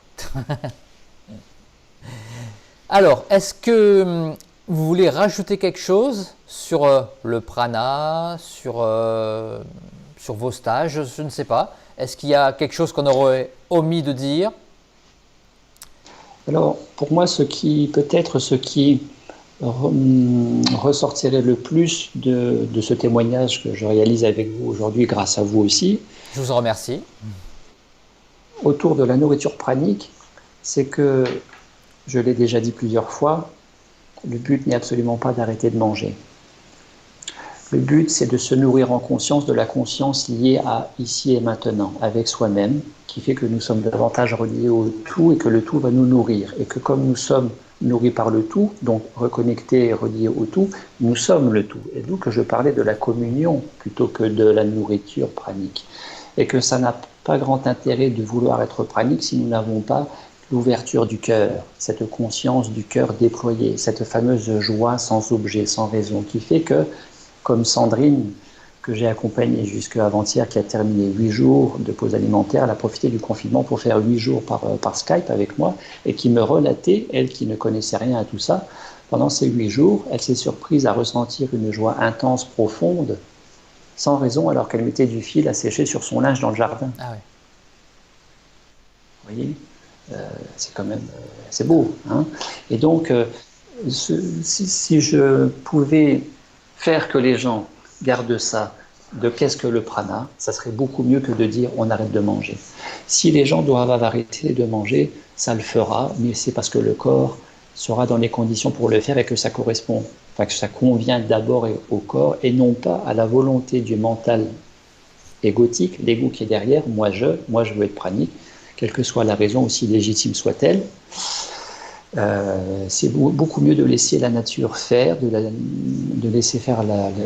Alors, est-ce que vous voulez rajouter quelque chose sur le prana, sur vos stages? Je ne sais pas. Est-ce qu'il y a quelque chose qu'on aurait omis de dire? Alors, pour moi, peut-être ce qui ressortirait le plus de ce témoignage que je réalise avec vous aujourd'hui, grâce à vous aussi, Je vous en remercie. autour de la nourriture pranique, c'est que, je l'ai déjà dit plusieurs fois, le but n'est absolument pas d'arrêter de manger. Le but, c'est de se nourrir en conscience de la conscience liée à ici et maintenant, avec soi-même, qui fait que nous sommes davantage reliés au tout et que le tout va nous nourrir. Et que comme nous sommes nourris par le tout, donc reconnectés et reliés au tout, nous sommes le tout. Et d'où que je parlais de la communion plutôt que de la nourriture pranique. Et que ça n'a pas grand intérêt de vouloir être pranique si nous n'avons pas l'ouverture du cœur, cette conscience du cœur déployée, cette fameuse joie sans objet, sans raison, qui fait que, comme Sandrine, que j'ai accompagnée jusqu'à avant-hier, qui a terminé 8 jours de pause alimentaire, elle a profité du confinement pour faire 8 jours par Skype avec moi, et qui me relatait, elle qui ne connaissait rien à tout ça, pendant ces 8 jours, elle s'est surprise à ressentir une joie intense, profonde, sans raison, alors qu'elle mettait du fil à sécher sur son linge dans le jardin. Ah oui. Vous voyez, c'est quand même, c'est beau. Hein. Et donc, si je pouvais faire que les gens gardent ça de qu'est-ce que le prana, ça serait beaucoup mieux que de dire on arrête de manger. Si les gens doivent arrêter de manger, ça le fera, mais c'est parce que le corps sera dans les conditions pour le faire et que ça correspond, enfin que ça convient d'abord au corps et non pas à la volonté du mental égotique, l'ego qui est derrière, moi je veux être pranique, quelle que soit la raison, aussi légitime soit-elle. C'est beaucoup mieux de laisser la nature faire, de laisser faire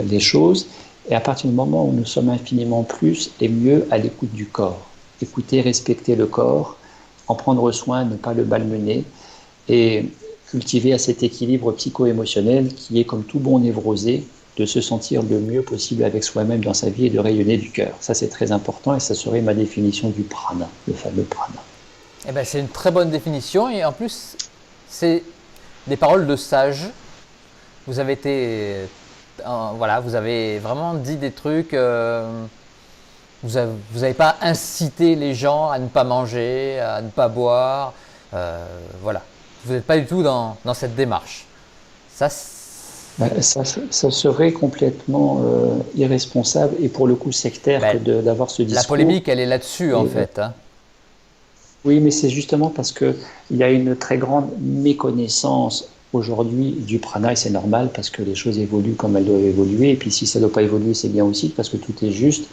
les choses. Et à partir du moment où nous sommes infiniment plus et mieux à l'écoute du corps, écouter, respecter le corps, en prendre soin, ne pas le malmener, et cultiver à cet équilibre psycho-émotionnel qui est comme tout bon névrosé, de se sentir le mieux possible avec soi-même dans sa vie et de rayonner du cœur. Ça, c'est très important et ça serait ma définition du prana, le fameux prana. Eh ben, c'est une très bonne définition et en plus, c'est des paroles de sage. Vous avez été, voilà, vous avez vraiment dit des trucs. Vous n'avez pas incité les gens à ne pas manger, à ne pas boire. Voilà, vous n'êtes pas du tout dans cette démarche. Ça, Ça serait complètement irresponsable et pour le coup sectaire ben, d'avoir ce discours. la polémique, elle est là-dessus en fait. Hein. Oui, mais c'est justement parce qu'il y a une très grande méconnaissance aujourd'hui du prana et c'est normal parce que les choses évoluent comme elles doivent évoluer et puis si ça ne doit pas évoluer, c'est bien aussi parce que tout est juste.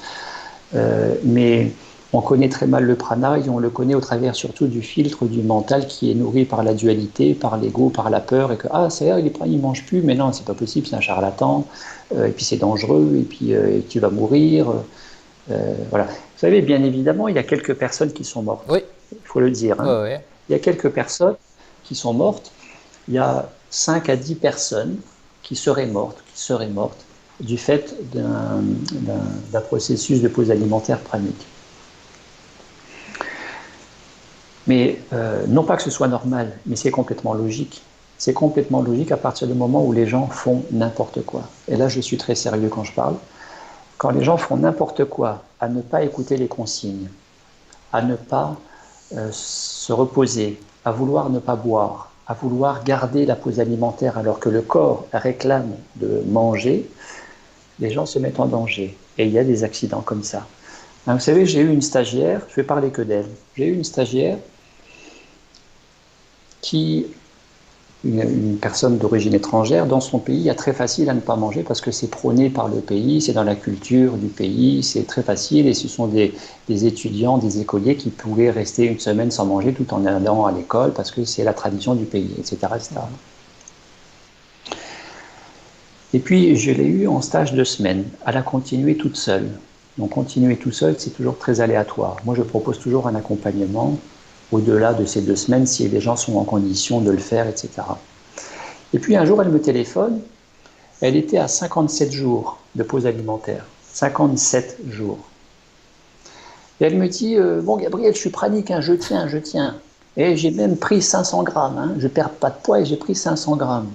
Mais on connaît très mal le prana et on le connaît au travers surtout du filtre du mental qui est nourri par la dualité, par l'ego, par la peur et que ah c'est vrai, il mange plus, mais non c'est pas possible, c'est un charlatan et puis c'est dangereux et puis tu vas mourir. Voilà. Vous savez, bien évidemment, il y a quelques personnes qui sont mortes. Oui. Il faut le dire. Hein. Oui. Il y a quelques personnes qui sont mortes. Il y a 5 à 10 personnes qui seraient mortes du fait d'un processus de pause alimentaire pranique. Mais non pas que ce soit normal, mais c'est complètement logique. C'est complètement logique à partir du moment où les gens font n'importe quoi. Et là, je suis très sérieux quand je parle. Quand les gens font n'importe quoi, à ne pas écouter les consignes, à ne pas se reposer, à vouloir ne pas boire, à vouloir garder la pause alimentaire alors que le corps réclame de manger, les gens se mettent en danger. Et il y a des accidents comme ça. Donc, vous savez, j'ai eu une stagiaire, je vais parler que d'elle, j'ai eu une stagiaire qui, une personne d'origine étrangère, dans son pays, il est très facile à ne pas manger parce que c'est prôné par le pays, c'est dans la culture du pays, c'est très facile et ce sont des étudiants, des écoliers qui pourraient rester une semaine sans manger tout en allant à l'école parce que c'est la tradition du pays, etc. etc. Et puis, je l'ai eu en stage de semaine. Elle a continué toute seule. Donc, continuer tout seul, c'est toujours très aléatoire. Moi, je propose toujours un accompagnement au-delà de ces 2 semaines si les gens sont en condition de le faire, etc. Et puis, un jour, elle me téléphone. Elle était à 57 jours de pause alimentaire. 57 jours. Et elle me dit, bon, Gabriel, je suis pranique, hein, je tiens. Et j'ai même pris 500 grammes. Hein. Je ne perds pas de poids et j'ai pris 500 grammes.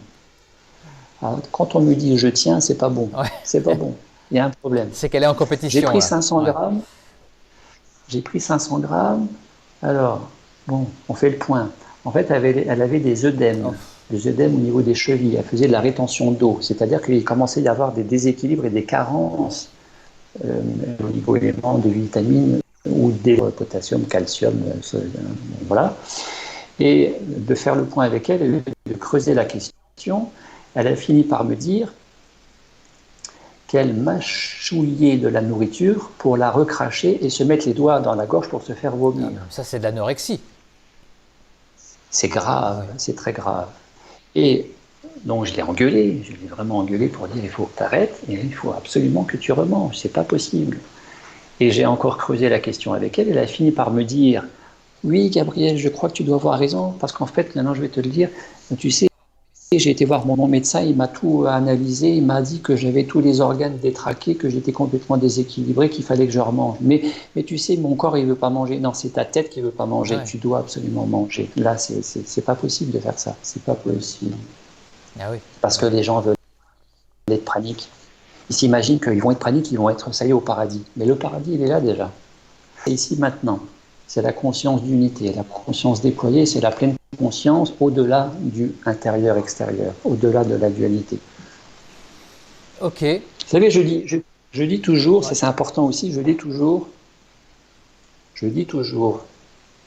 Alors, quand on me dit je tiens, c'est pas bon. Ouais. C'est pas bon. Il y a un problème. C'est qu'elle est en compétition. J'ai pris là. 500 Ouais. grammes. J'ai pris 500 grammes. Alors, bon, on fait le point. En fait, elle avait des œdèmes. Oh. Des œdèmes au niveau des chevilles. Elle faisait de la rétention d'eau. C'est-à-dire qu'il commençait à y avoir des déséquilibres et des carences au niveau éléments de vitamines ou des potassium, calcium, voilà. Et de faire le point avec elle, de creuser la question, elle a fini par me dire qu'elle mâchouillait de la nourriture pour la recracher et se mettre les doigts dans la gorge pour se faire vomir. Ça, c'est de l'anorexie. C'est grave, c'est très grave. Et donc je l'ai engueulé, je l'ai vraiment engueulé pour dire il faut que tu arrêtes et il faut absolument que tu remanges, c'est pas possible. Et j'ai encore creusé la question avec elle, elle a fini par me dire oui Gabriel, je crois que tu dois avoir raison, parce qu'en fait, maintenant je vais te le dire, tu sais, j'ai été voir mon médecin, il m'a tout analysé, il m'a dit que j'avais tous les organes détraqués, que j'étais complètement déséquilibré, qu'il fallait que je remange. Mais tu sais, mon corps, il veut pas manger. Non, c'est ta tête qui veut pas manger. Ouais. Tu dois absolument manger. Là, c'est pas possible de faire ça. C'est pas possible. Ah oui. Parce que les gens veulent être praniques. Ils s'imaginent qu'ils vont être praniques, ils vont être, ça y est, au paradis. Mais le paradis, il est là déjà. C'est ici, maintenant. C'est la conscience d'unité, la conscience déployée, c'est la pleine conscience au-delà du intérieur-extérieur, au-delà de la dualité. Ok. Vous savez, je dis toujours, ouais. C'est important aussi, je dis toujours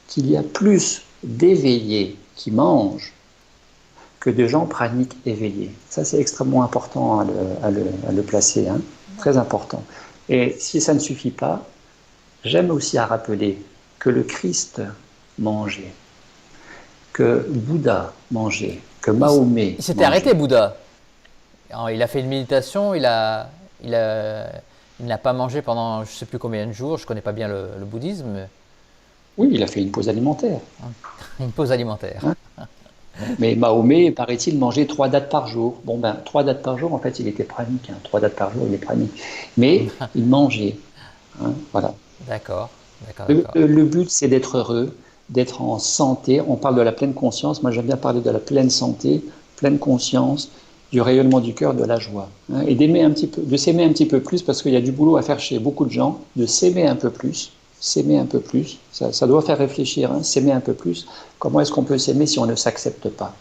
qu'il y a plus d'éveillés qui mangent que de gens praniques éveillés. Ça, c'est extrêmement important à le placer, hein. Très important. Et si ça ne suffit pas, j'aime aussi à rappeler que le Christ mangeait, que Bouddha mangeait, que Mahomet il s'était arrêté, Bouddha. Il a fait une méditation, il n'a pas mangé pendant je ne sais plus combien de jours, je ne connais pas bien le bouddhisme. Mais... Oui, il a fait une pause alimentaire. Une pause alimentaire. Hein? Mais Mahomet, paraît-il, mangeait 3 dattes par jour. Bon, 3 dattes par jour, en fait, il était pranique. 3 dattes par jour, il est pranique. Mais il mangeait. Hein, voilà. D'accord. Le but, c'est d'être heureux, d'être en santé. On parle de la pleine conscience. Moi, j'aime bien parler de la pleine santé, pleine conscience, du rayonnement du cœur, de la joie. Hein, et d'aimer un petit peu, de s'aimer un petit peu plus, parce qu'il y a du boulot à faire chez beaucoup de gens, de s'aimer un peu plus. S'aimer un peu plus, ça doit faire réfléchir, hein, s'aimer un peu plus. Comment est-ce qu'on peut s'aimer si on ne s'accepte pas?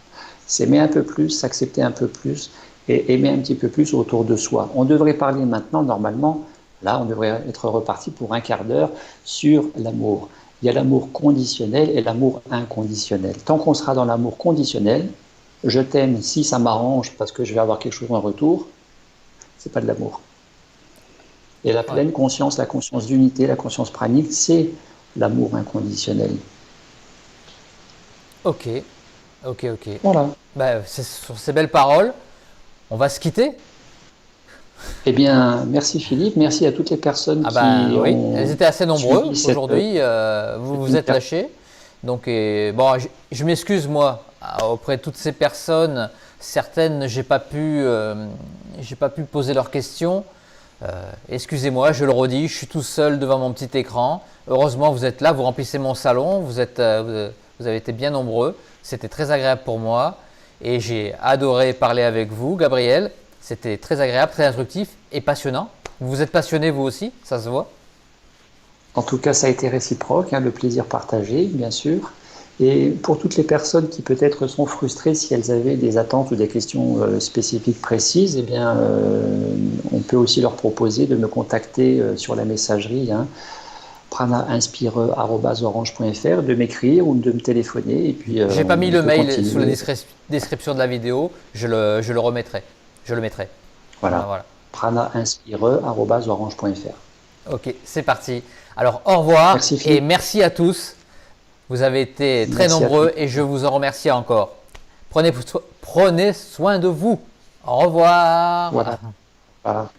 S'aimer un peu plus, s'accepter un peu plus et aimer un petit peu plus autour de soi. On devrait parler maintenant, normalement, là, on devrait être reparti pour un quart d'heure sur l'amour. Il y a l'amour conditionnel et l'amour inconditionnel. Tant qu'on sera dans l'amour conditionnel, je t'aime si ça m'arrange parce que je vais avoir quelque chose en retour, c'est pas de l'amour. Et la pleine conscience, la conscience d'unité, la conscience pranique, c'est l'amour inconditionnel. Ok. Voilà. Sur ces belles paroles, on va se quitter. Eh bien, merci Philippe, merci à toutes les personnes qui oui. ont... Elles étaient assez nombreux aujourd'hui, vous vous êtes lâchés. Donc, bon, je m'excuse moi, auprès de toutes ces personnes, certaines, j'ai pas pu poser leurs questions. Excusez-moi, je le redis, je suis tout seul devant mon petit écran. Heureusement, vous êtes là, vous remplissez mon salon, vous avez été bien nombreux. C'était très agréable pour moi et j'ai adoré parler avec vous, Gabriel. C'était très agréable, très instructif et passionnant. Vous êtes passionné vous aussi, ça se voit. En tout cas, ça a été réciproque, hein, le plaisir partagé, bien sûr. Et pour toutes les personnes qui peut-être sont frustrées si elles avaient des attentes ou des questions spécifiques précises, eh bien, on peut aussi leur proposer de me contacter sur la messagerie prana-inspire@orange.fr, de m'écrire ou de me téléphoner. Et puis, j'ai pas mis le mail sous la description de la vidéo, je le remettrai, je le mettrai. Voilà. prana-inspire@orange.fr. Ok, c'est parti. Alors au revoir et merci à tous. Vous avez été très nombreux et je vous en remercie encore. Prenez soin de vous. Au revoir. Voilà. Voilà.